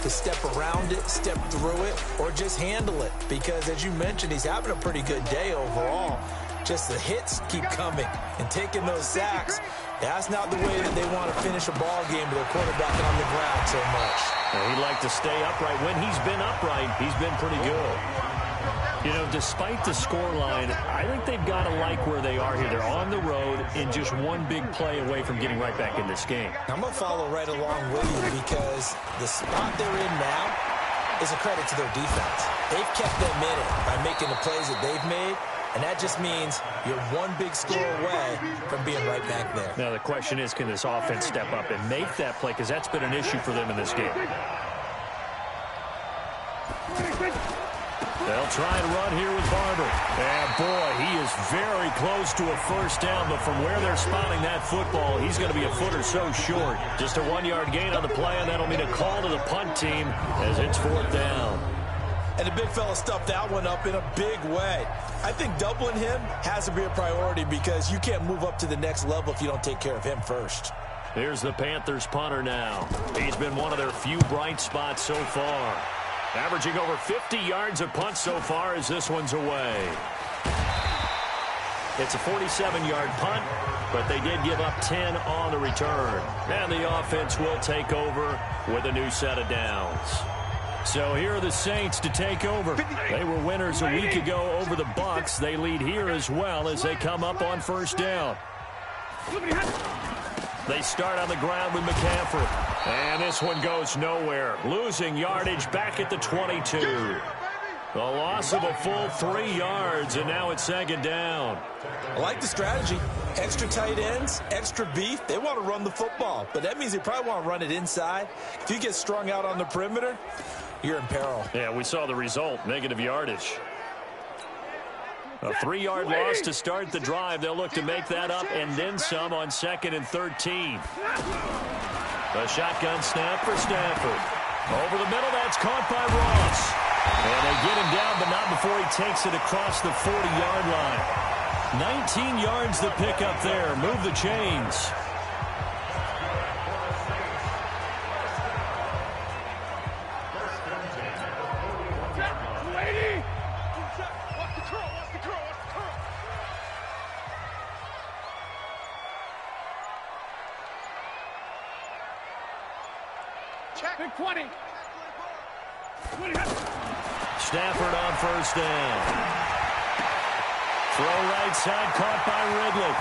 to step around it, step through it, or just handle it. Because, as you mentioned, he's having a pretty good day overall. Just the hits keep coming and taking those sacks. That's not the way that they want to finish a ball game with their quarterback on the ground so much. He'd like to stay upright. When he's been upright, he's been pretty good. You know, despite the scoreline, I think they've got to like where they are here. They're on the road and just one big play away from getting right back in this game. I'm going to follow right along with you because the spot they're in now is a credit to their defense. They've kept them in it by making the plays that they've made. And that just means you're one big score away from being right back there. Now, the question is, can this offense step up and make that play? Because that's been an issue for them in this game. They'll try and run here with Barber. And, boy, he is very close to a first down. But from where they're spotting that football, he's going to be a foot or so short. Just a 1-yard gain on the play, and that'll mean a call to the punt team as it's 4th down. And the big fella stuffed that one up in a big way. I think doubling him has to be a priority because you can't move up to the next level if you don't take care of him first. Here's the Panthers punter now. He's been one of their few bright spots so far. Averaging over 50 yards a punt so far as this one's away. It's a 47-yard punt, but they did give up 10 on the return. And the offense will take over with a new set of downs. So here are the Saints to take over. They were winners a week ago over the Bucs. They lead here as well as they come up on first down. They start on the ground with McCaffrey. And this one goes nowhere. Losing yardage back at the 22. The loss of a full 3 yards, and now it's 2nd down. I like the strategy. Extra tight ends, extra beef. They want to run the football, but that means they probably want to run it inside. If you get strung out on the perimeter, you're in peril. Yeah, we saw the result, negative yardage. A 3-yard loss to start the drive. They'll look to make that up and then some on 2nd and 13. A shotgun snap for Stafford. Over the middle, that's caught by Ross. And they get him down, but not before he takes it across the 40-yard line. 19 yards to pick up there. Move the chains. Check 20. Stafford on first down. Throw right side, caught by Ridley.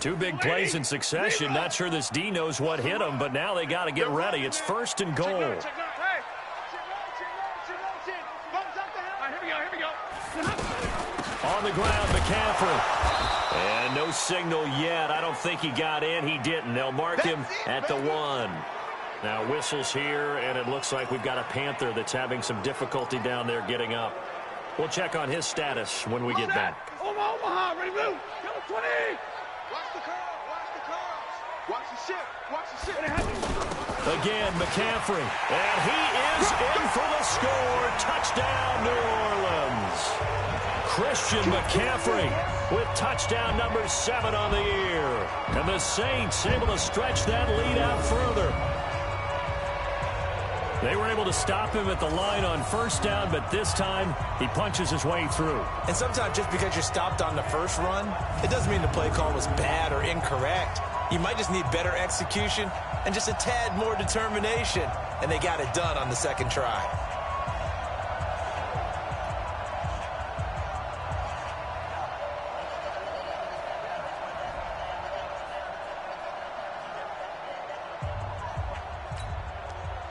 Two big plays in succession. Not sure this D knows what hit him, but now they got to get ready. It's 1st and goal. On the ground, McCaffrey. And no signal yet. I don't think he got in. He didn't. They'll mark him at the 1. Now whistles here, and it looks like we've got a Panther that's having some difficulty down there getting up. We'll check on his status when we get back. Omaha, ready to move. Come 20. Watch the curl. Watch the curls. Watch the ship. Watch the ship. Again, McCaffrey. And he is in for the score. Touchdown, New Orleans. Christian McCaffrey with touchdown number 7 on the year. And the Saints able to stretch that lead out further. They were able to stop him at the line on 1st down, but this time he punches his way through. And sometimes just because you're stopped on the first run, it doesn't mean the play call was bad or incorrect. You might just need better execution and just a tad more determination. And they got it done on the 2nd try.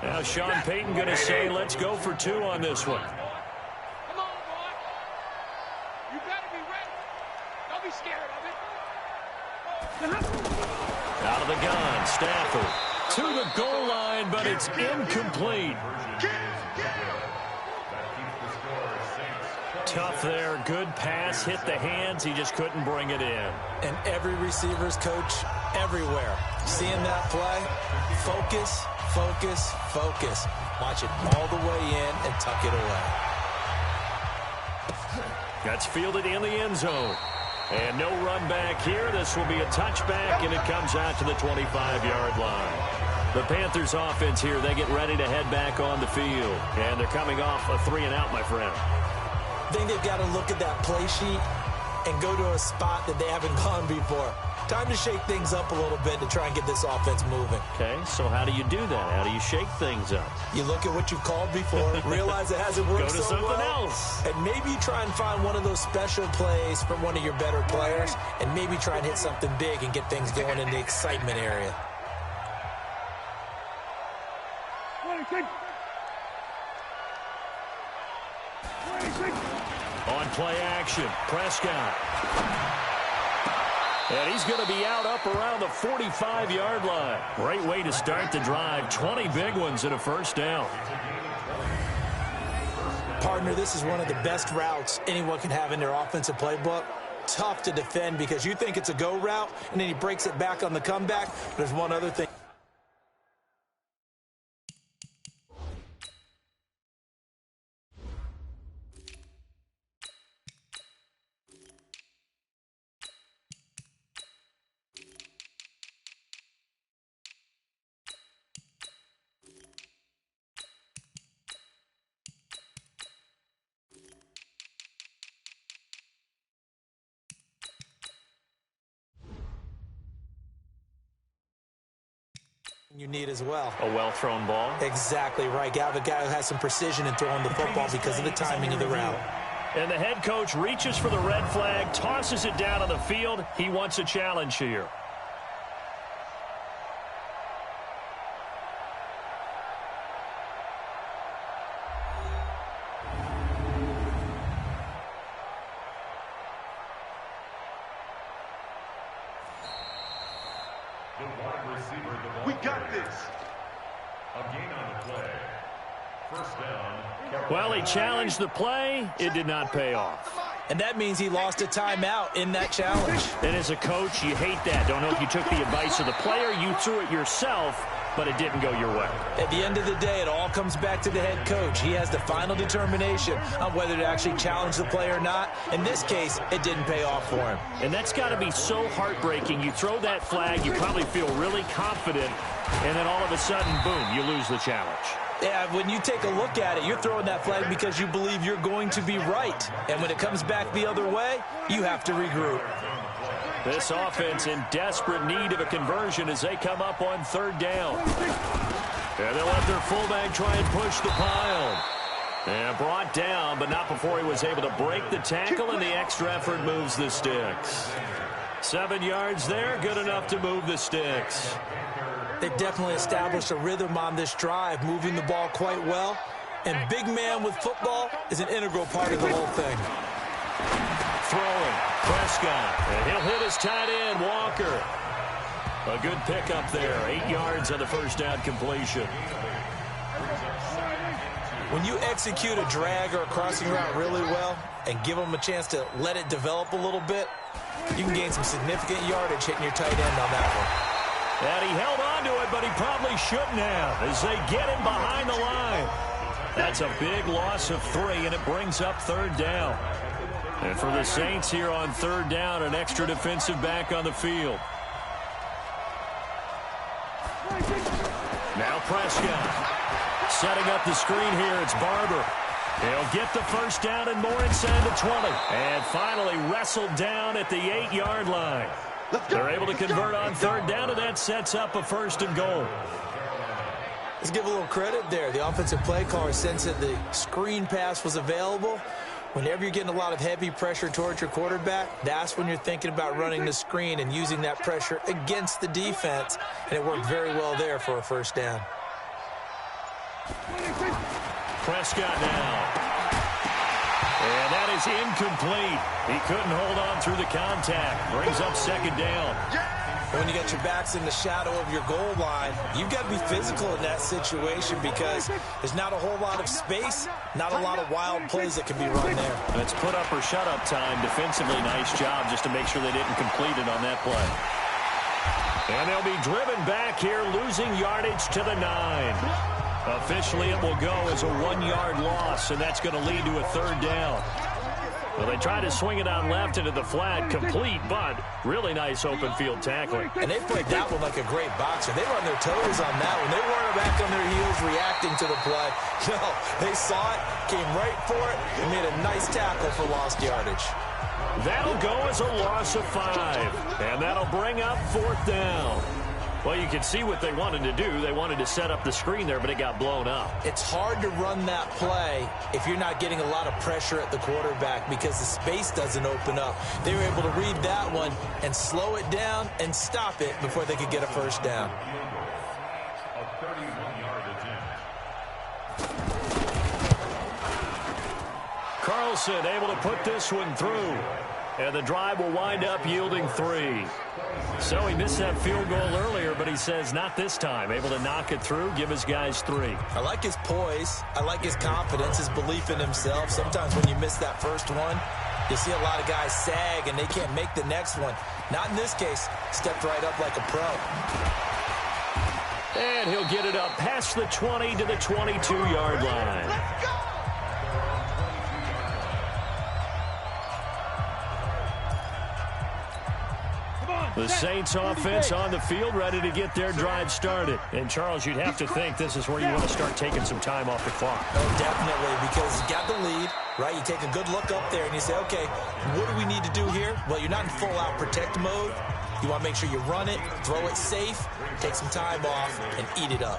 Now Sean Payton going to say, let's go for 2 on this one. Come on, boy. You better be ready. Don't be scared of it. Out of the gun, Stafford to the goal line, but it's incomplete. Tough there, good pass, hit the hands, he just couldn't bring it in. And every receiver's coach everywhere. Seeing that play, focus, focus, focus. Watch it all the way in and tuck it away. That's fielded in the end zone. And no run back here. This will be a touchback, and it comes out to the 25-yard line. The Panthers offense here, they get ready to head back on the field. And they're coming off a 3-and-out, my friend. I think they've got to look at that play sheet and go to a spot that they haven't gone before. Time to shake things up a little bit to try and get this offense moving. Okay, so how do you do that? How do you shake things up? You look at what you've called before, realize it hasn't worked Go to so something well, else. and maybe try and find one of those special plays from one of your better players, and maybe try and hit something big and get things going in the excitement area. On play action, Prescott. And he's going to be out up around the 45-yard line. Great way to start the drive. 20 big ones and a 1st down. Partner, this is one of the best routes anyone can have in their offensive playbook. Tough to defend because you think it's a go route, and then he breaks it back on the comeback. There's one other thing. You need as well. A well-thrown ball. Exactly right. You have a guy who has some precision in throwing the football because of the timing of the route. And the head coach reaches for the red flag, tosses it down on the field. He wants a challenge here. We got this. A gain on the play. 1st down. Well, he challenged the play. It did not pay off. And that means he lost a timeout in that challenge. And as a coach, you hate that. Don't know if you took the advice of the player. You threw it yourself, but it didn't go your way. At the end of the day, it all comes back to the head coach. He has the final determination on whether to actually challenge the play or not. In this case, it didn't pay off for him. And that's got to be so heartbreaking. You throw that flag, you probably feel really confident, and then all of a sudden, boom, you lose the challenge. Yeah, when you take a look at it, you're throwing that flag because you believe you're going to be right. And when it comes back the other way, you have to regroup. This offense in desperate need of a conversion as they come up on 3rd down. And they'll let their fullback try and push the pile. And brought down, but not before he was able to break the tackle, and the extra effort moves the sticks. 7 yards there, good enough to move the sticks. They've definitely established a rhythm on this drive, moving the ball quite well. And big man with football is an integral part of the whole thing. Throwing, Prescott, and he'll hit his tight end, Walker. A good pickup there, 8 yards on the first down completion. When you execute a drag or a crossing route really well and give them a chance to let it develop a little bit, you can gain some significant yardage hitting your tight end on that one. And he held on to it, but he probably shouldn't have as they get him behind the line. That's a big loss of 3, and it brings up 3rd down. And for the Saints here on 3rd down, an extra defensive back on the field. Now Prescott. Setting up the screen here, it's Barber. He'll get the first down and more inside the 20. And finally wrestled down at the 8-yard line. They're able to convert on 3rd down, and that sets up a 1st and goal. Let's give a little credit there. The offensive play caller sensed that the screen pass was available. Whenever you're getting a lot of heavy pressure towards your quarterback, that's when you're thinking about running the screen and using that pressure against the defense. And it worked very well there for a 1st down. Prescott now. And that is incomplete. He couldn't hold on through the contact. Brings up 2nd down. When you got your backs in the shadow of your goal line, you've got to be physical in that situation because there's not a whole lot of space, not a lot of wild plays that can be run there. It's put up or shut up time. Defensively, nice job just to make sure they didn't complete it on that play. And they'll be driven back here, losing yardage to the 9. Officially, it will go as a 1-yard loss, and that's going to lead to a 3rd down. Well, they try to swing it out left into the flat, complete, but really nice open field tackling. And they played that one like a great boxer. They run their toes on that one. They weren't back on their heels reacting to the play. No, they saw it, came right for it, and made a nice tackle for lost yardage. That'll go as a loss of 5, and that'll bring up 4th down. Well, you can see what they wanted to do. They wanted to set up the screen there, but it got blown up. It's hard to run that play if you're not getting a lot of pressure at the quarterback because the space doesn't open up. They were able to read that one and slow it down and stop it before they could get a 1st down. A 31-yard attempt. Carlson able to put this one through. And the drive will wind up yielding 3. So he missed that field goal earlier, but he says not this time. Able to knock it through, give his guys 3. I like his poise. I like his confidence, his belief in himself. Sometimes when you miss that first one, you see a lot of guys sag and they can't make the next one. Not in this case. Stepped right up like a pro. And he'll get it up past the 20 to the 22-yard line. Let's go! The Saints offense on the field, ready to get their drive started. And, Charles, you'd have to think this is where you want to start taking some time off the clock. Oh, definitely, because you got the lead, right? You take a good look up there and you say, okay, what do we need to do here? Well, you're not in full-out protect mode. You want to make sure you run it, throw it safe, take some time off, and eat it up.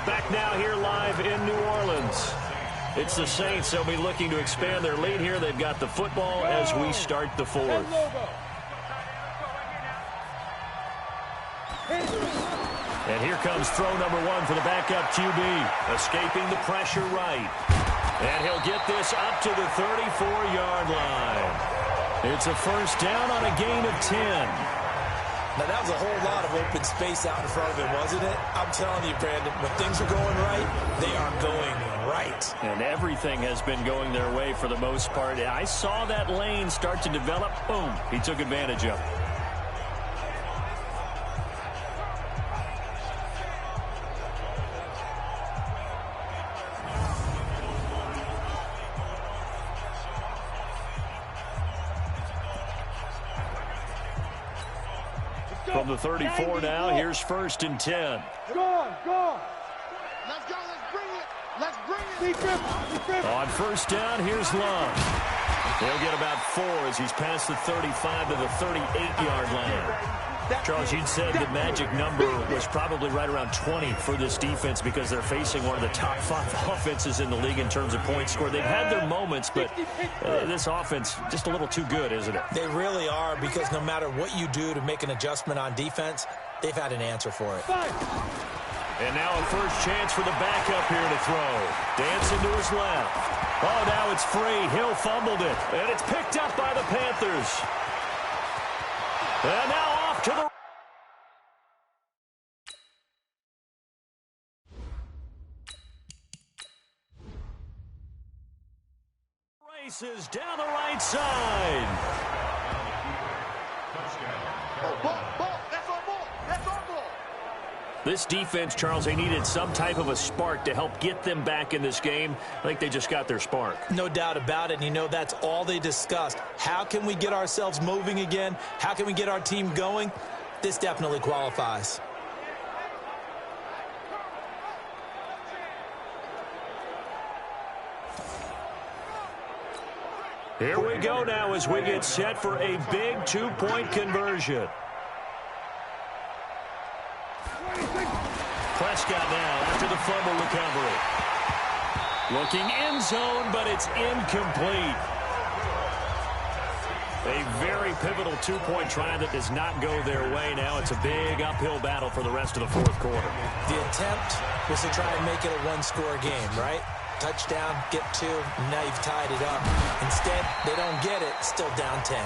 Back now here live in New Orleans. It's the Saints. They'll be looking to expand their lead here. They've got the football as we start the 4th. And here comes throw number 1 for the backup QB. Escaping the pressure right. And he'll get this up to the 34-yard line. It's a 1st down on a gain of 10. Now, that was a whole lot of open space out in front of him, wasn't it? I'm telling you, Brandon, when things are going right, they are going right. And everything has been going their way for the most part. I saw that lane start to develop. Boom. He took advantage of it. From the 34 now, here's 1st and 10. Go on, go on. Let's go, let's bring it. Let's bring it. On first down, here's Love. He'll get about 4 as he's past the 35 to the 38-yard line. Charles, you'd said the magic number was probably right around 20 for this defense because they're facing one of the top 5 offenses in the league in terms of points scored. They've had their moments, but this offense just a little too good, isn't it? They really are, because no matter what you do to make an adjustment on defense, they've had an answer for it. And now a first chance for the backup here to throw. Dancing to his left. Oh, now it's free. Hill fumbled it. And it's picked up by the Panthers. And now off to the races down the right side. This defense, Charles, they needed some type of a spark to help get them back in this game. I think they just got their spark. No doubt about it. And you know, that's all they discussed. How can we get ourselves moving again? How can we get our team going? This definitely qualifies. Here we go now as we get set for a big 2-point conversion. Prescott now after the fumble recovery. Looking end zone, but it's incomplete. A very pivotal 2-point try that does not go their way. Now it's a big uphill battle for the rest of the fourth quarter. The attempt was to try and make it a one-score game, right? Touchdown, get 2, and now you've tied it up. Instead, they don't get it, still down 10.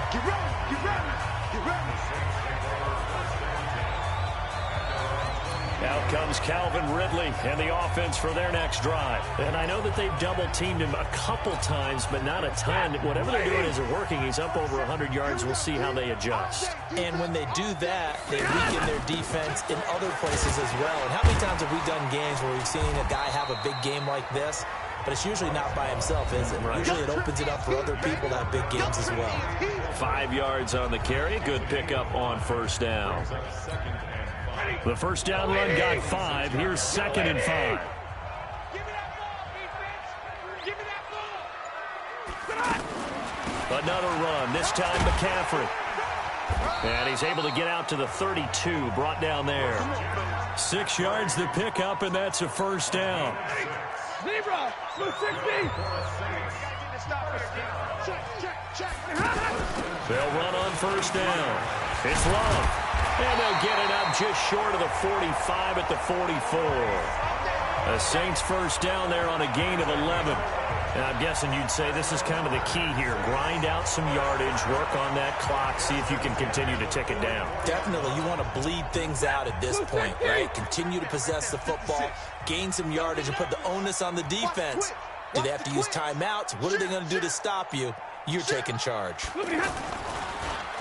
Get ready, get ready, get ready. Out comes Calvin Ridley and the offense for their next drive. And I know that they've double-teamed him a couple times, but not a ton. Whatever they're doing isn't working. He's up over 100 yards. We'll see how they adjust. And when they do that, they weaken their defense in other places as well. And how many times have we done games where we've seen a guy have a big game like this? But it's usually not by himself, is it? Right. Usually it opens it up for other people to have big games as well. 5 yards on the carry. Good pickup on first down. The first down run got 5. Here's 2nd and 5. Give me that ball, defense. Give me that ball. Another run, this time McCaffrey. And he's able to get out to the 32, brought down there. 6 yards the pickup, and that's a first down. Zebra, 260. They'll run on first down. It's Love. And they'll get it up just short of the 45 at the 44. The Saints first down there on a gain of 11. And I'm guessing you'd say this is kind of the key here. Grind out some yardage, work on that clock, see if you can continue to tick it down. Definitely. You want to bleed things out at this point, right? Continue to possess the football, gain some yardage, and put the onus on the defense. Do they have to use timeouts? What are they going to do to stop you? You're taking charge.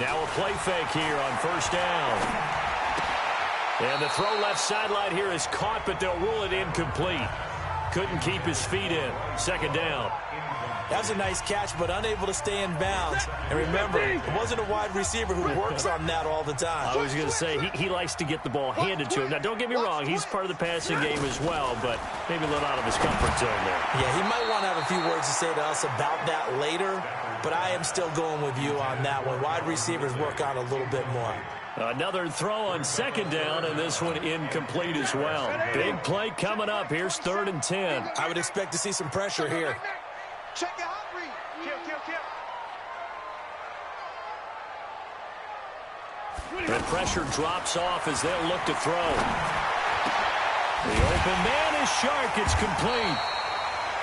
Now a play fake here on first down. And the throw left sideline here is caught, but they'll rule it incomplete. Couldn't keep his feet in. Second down. That was a nice catch, but unable to stay in bounds. And remember, it wasn't a wide receiver who works on that all the time. I was going to say, he likes to get the ball handed to him. Now, don't get me wrong, he's part of the passing game as well, but maybe a little out of his comfort zone there. Yeah, he might want to have a few words to say to us about that later, but I am still going with you on that one. Wide receivers work on a little bit more. Another throw on second down, and this one incomplete as well. Big play coming up. Here's 3rd and 10. I would expect to see some pressure here. Check your hot read. Kill. The pressure drops off as they'll look to throw. The open man is Shark. It's complete.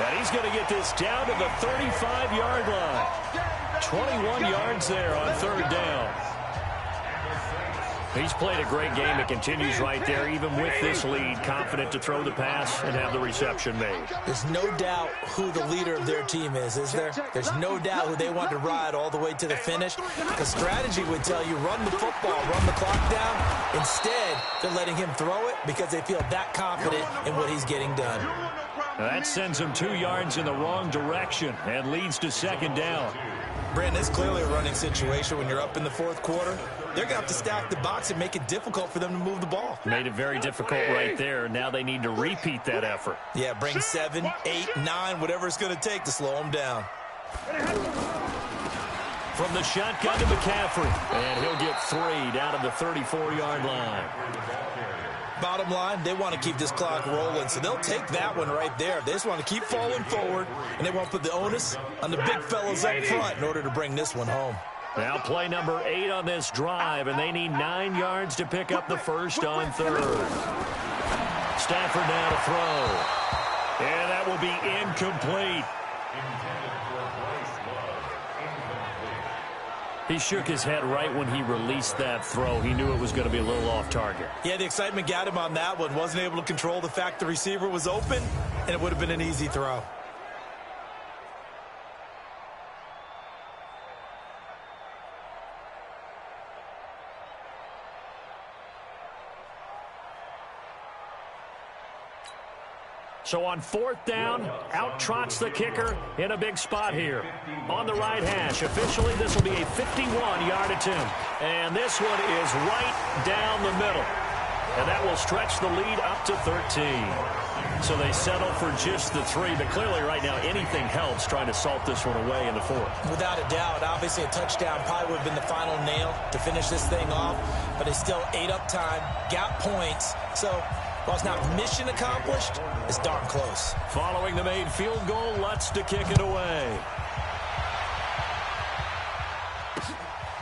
And he's going to get this down to the 35-yard line. 21 yards there on 3rd down. He's played a great game. It continues right there, even with this lead, confident to throw the pass and have the reception made. There's no doubt who the leader of their team is there? There's no doubt who they want to ride all the way to the finish. Because strategy would tell you, run the football, run the clock down. Instead, they're letting him throw it because they feel that confident in what he's getting done. That sends him 2 yards in the wrong direction and leads to second down. Brandon, it's clearly a running situation when you're up in the fourth quarter. They're going to have to stack the box and make it difficult for them to move the ball. Made it very difficult right there. Now they need to repeat that effort. Yeah, bring 7, 8, 9, whatever it's going to take to slow them down. From the shotgun to McCaffrey. And he'll get 3 down to the 34-yard line. Bottom line, they want to keep this clock rolling, so they'll take that one right there. They just want to keep falling forward, and they won't put the onus on the big fellas up front in order to bring this one home. Now play number 8 on this drive, and they need 9 yards to pick up the first on third. Stafford now to throw. And that will be incomplete. He shook his head right when he released that throw. He knew it was going to be a little off target. Yeah, the excitement got him on that one. Wasn't able to control the fact the receiver was open, and it would have been an easy throw. So on fourth down, out trots the kicker in a big spot here. On the right hash, officially this will be a 51-yard attempt. And this one is right down the middle. And that will stretch the lead up to 13. So they settle for just the 3, but clearly right now anything helps trying to salt this one away in the fourth. Without a doubt, obviously a touchdown probably would have been the final nail to finish this thing off, but they still ate up time, got points. So while it's not mission accomplished, it's darn close. Following the made field goal, Lutz to kick it away.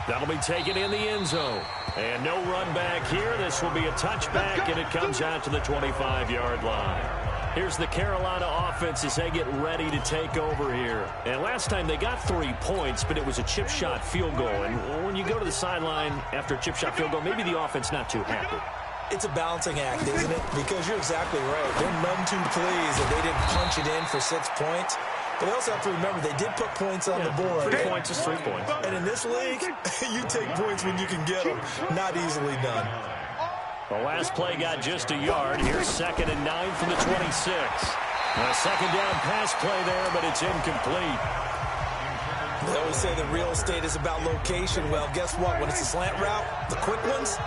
That'll be taken in the end zone. And no run back here. This will be a touchback, and it comes out to the 25-yard line. Here's the Carolina offense as they get ready to take over here. And last time they got 3 points, but it was a chip shot field goal. And when you go to the sideline after a chip shot field goal, maybe the offense not too happy. It's a balancing act, isn't it? Because you're exactly right. They're none too pleased that they didn't punch it in for 6 points. But they also have to remember they did put points on the board. 3 points is 3 points. And in this league, you take points when you can get them. Not easily done. The last play got just a yard. Here's 2nd and 9 from the 26. A second down pass play there, but it's incomplete. They always say that real estate is about location. Well, guess what? When it's a slant route, the quick ones,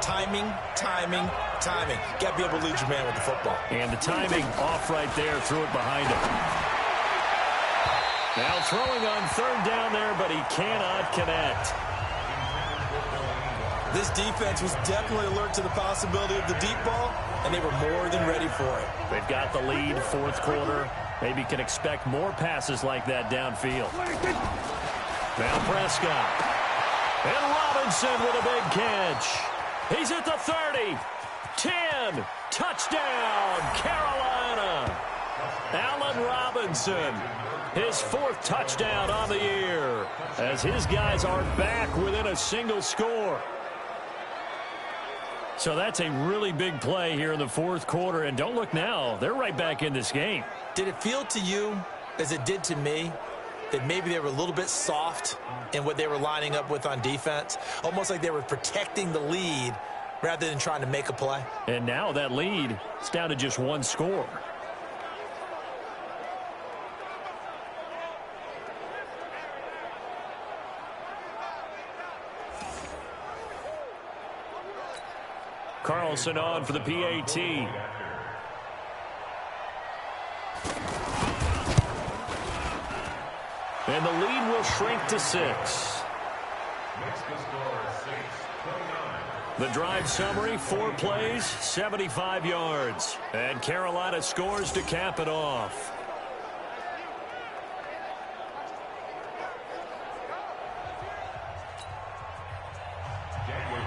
timing, timing, timing. Got to be able to lead your man with the football. And the timing off right there, threw it behind him. Now throwing on third down there, but he cannot connect. This defense was definitely alert to the possibility of the deep ball, and they were more than ready for it. They've got the lead, fourth quarter. Maybe can expect more passes like that downfield. Now Prescott. And Robinson with a big catch. He's at the 30. 10. Touchdown, Carolina. Allen Robinson. His 4th touchdown on the year as his guys are back within a single score. So that's a really big play here in the fourth quarter. And don't look now. They're right back in this game. Did it feel to you, as it did to me, that maybe they were a little bit soft in what they were lining up with on defense? Almost like they were protecting the lead rather than trying to make a play. And now that lead is down to just 1 score. Carlson on for the PAT. And the lead will shrink to 6. The drive summary, 4 plays, 75 yards. And Carolina scores to cap it off.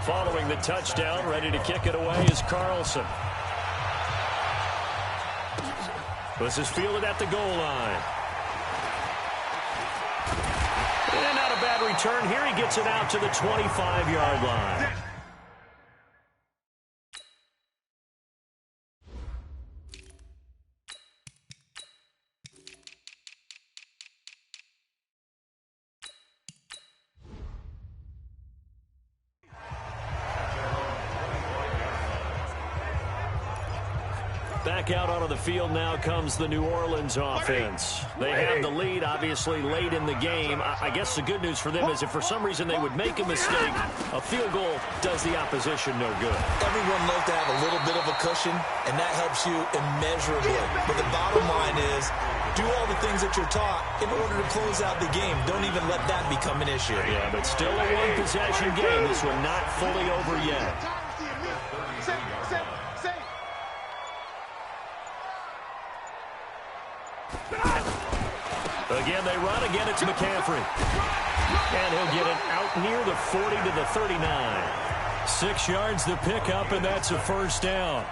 Following the touchdown, ready to kick it away is Carlson. This is fielded at the goal line. And not a bad return here. He gets it out to the 25-yard line. Back out onto the field now comes the New Orleans offense. They have the lead, obviously, late in the game. I guess the good news for them is if for some reason they would make a mistake, a field goal does the opposition no good. Everyone loves to have a little bit of a cushion, and that helps you immeasurably. But the bottom line is, do all the things that you're taught in order to close out the game. Don't even let that become an issue. Yeah, but still a one-possession game. This one not fully over yet. Again, they run. Again, it's McCaffrey. And he'll get it out near the 40 to the 39. 6 yards the pickup, and that's a first down.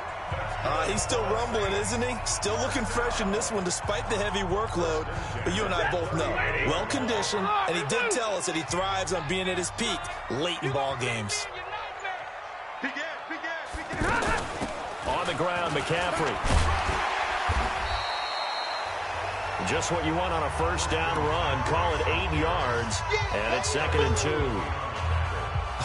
He's still rumbling, isn't he? Still looking fresh in this one despite the heavy workload. But you and I both know, well-conditioned, and he did tell us that he thrives on being at his peak late in ball games. On the ground, McCaffrey. Just what you want on a first down run. Call it 8 yards, and it's 2nd and 2.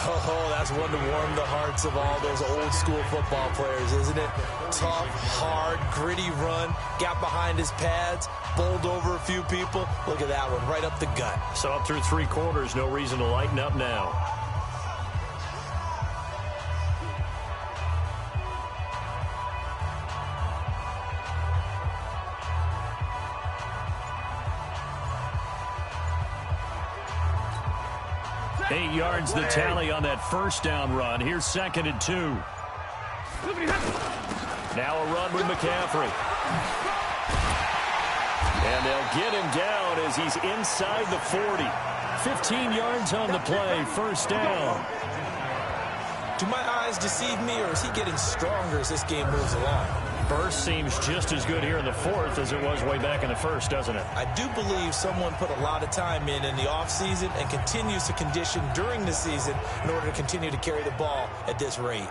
Oh, that's one to warm the hearts of all those old-school football players, isn't it? Tough, hard, gritty run, got behind his pads, bowled over a few people. Look at that one, right up the gut. So up through 3 quarters, no reason to lighten up now. Eight yards the tally on that first down run. Here's 2nd and 2. Now a run with McCaffrey. And they'll get him down as he's inside the 40. 15 yards on the play, first down. Do my eyes deceive me, or is he getting stronger as this game moves along? Burst seems just as good here in the 4th as it was way back in the 1st, doesn't it? I do believe someone put a lot of time in the offseason and continues to condition during the season in order to continue to carry the ball at this rate.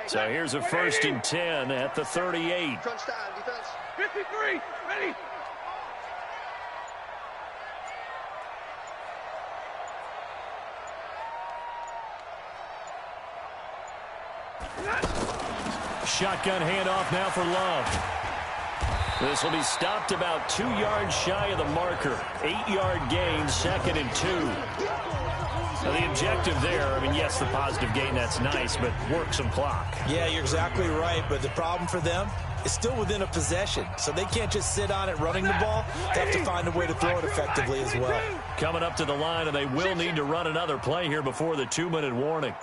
So here's a 1st and 10 at the 38. Crunch time, defense. 53, ready. Shotgun handoff now for Love. This will be stopped about 2 yards shy of the marker. 8-yard gain, 2nd and 2. Now the objective there, I mean, yes, the positive gain, that's nice, but work some clock. Yeah, you're exactly right, but the problem for them is still within a possession, so they can't just sit on it running the ball. They have to find a way to throw it effectively as well. Coming up to the line, and they will need to run another play here before the 2-minute warning.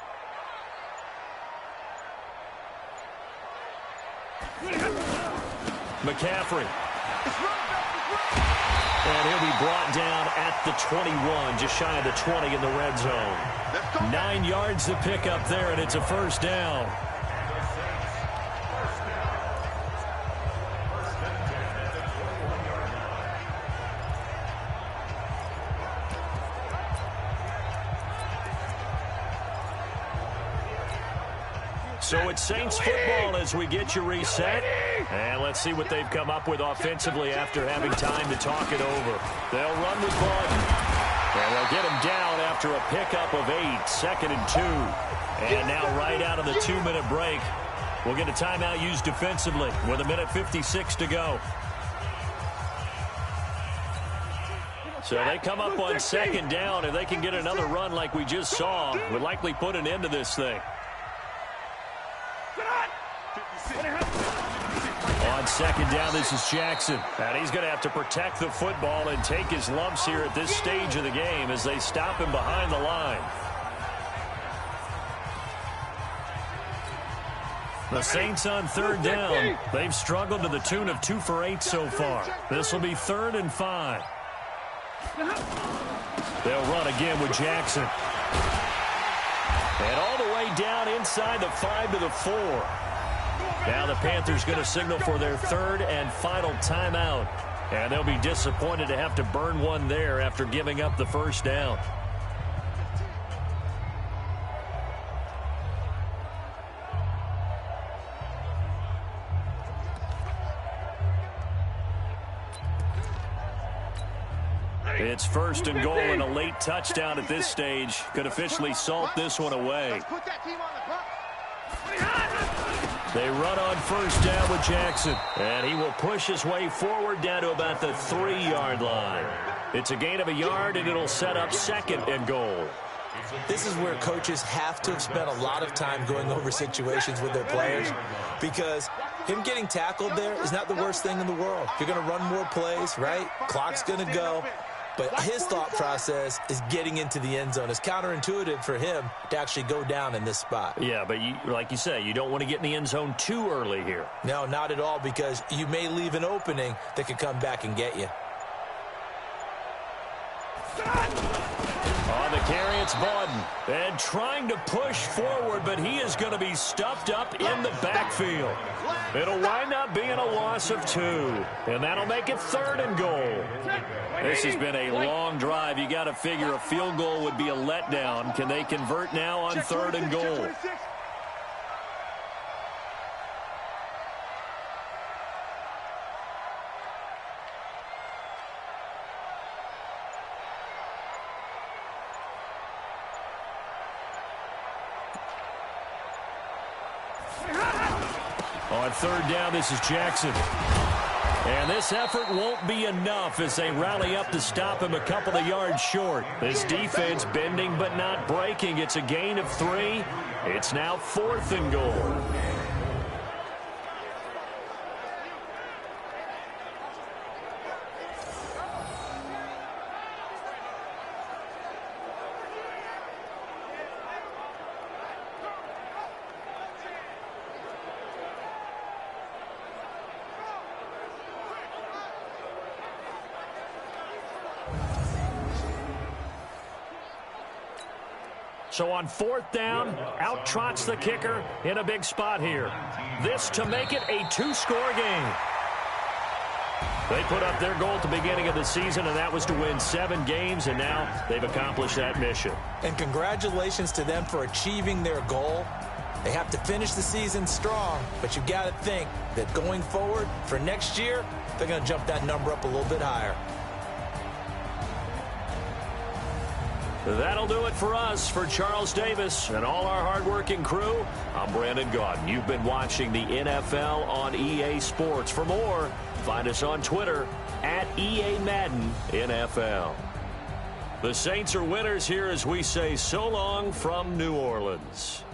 McCaffrey. And he'll be brought down at the 21, just shy of the 20 in the red zone. 9 yards to pick up there, and it's a first down. So it's Saints football as we get you reset. And let's see what they've come up with offensively after having time to talk it over. They'll run with Bud. And they'll get him down after a pickup of 8, 2nd and 2. And now right out of the 2-minute break, we'll get a timeout used defensively with 1:56 to go. So they come up on 2nd down. If they can get another run like we just saw, would likely put an end to this thing. On 2nd down, this is Jackson. And he's going to have to protect the football and take his lumps here at this stage of the game as they stop him behind the line. The Saints on 3rd down. They've struggled to the tune of 2 for 8 so far. This will be 3rd and 5. They'll run again with Jackson. And all the way down inside the 5 to the 4. Now the Panthers going to signal for their 3rd and final timeout. And they'll be disappointed to have to burn one there after giving up the first down. It's first and goal, and a late touchdown at this stage could officially salt this one away. They run on first down with Jackson, and he will push his way forward down to about the 3-yard line. It's a gain of a yard, and it'll set up second and goal. This is where coaches have to have spent a lot of time going over situations with their players, because him getting tackled there is not the worst thing in the world. You're going to run more plays, right? Clock's going to go. But his thought process is getting into the end zone. It's counterintuitive for him to actually go down in this spot. Yeah, but like you say, you don't want to get in the end zone too early here. No, not at all, because you may leave an opening that could come back and get you. On the carry, it's Bawden. And trying to push forward, but he is going to be stuffed up in the backfield. It'll wind up being a loss of 2. And that'll make it third and goal. This has been a long drive. You got to figure a field goal would be a letdown. Can they convert now on third and goal? On third down, this is Jackson. And this effort won't be enough as they rally up to stop him a couple of yards short. This defense bending but not breaking. It's a gain of 3. It's now fourth and goal. So on fourth down, out trots the kicker in a big spot here. This to make it a 2-score game. They put up their goal at the beginning of the season, and that was to win 7 games, and now they've accomplished that mission. And congratulations to them for achieving their goal. They have to finish the season strong, but you got to think that going forward for next year, they're going to jump that number up a little bit higher. That'll do it for us. For Charles Davis and all our hardworking crew, I'm Brandon Gaudin. You've been watching the NFL on EA Sports. For more, find us on Twitter at EA Madden NFL. The Saints are winners here as we say so long from New Orleans.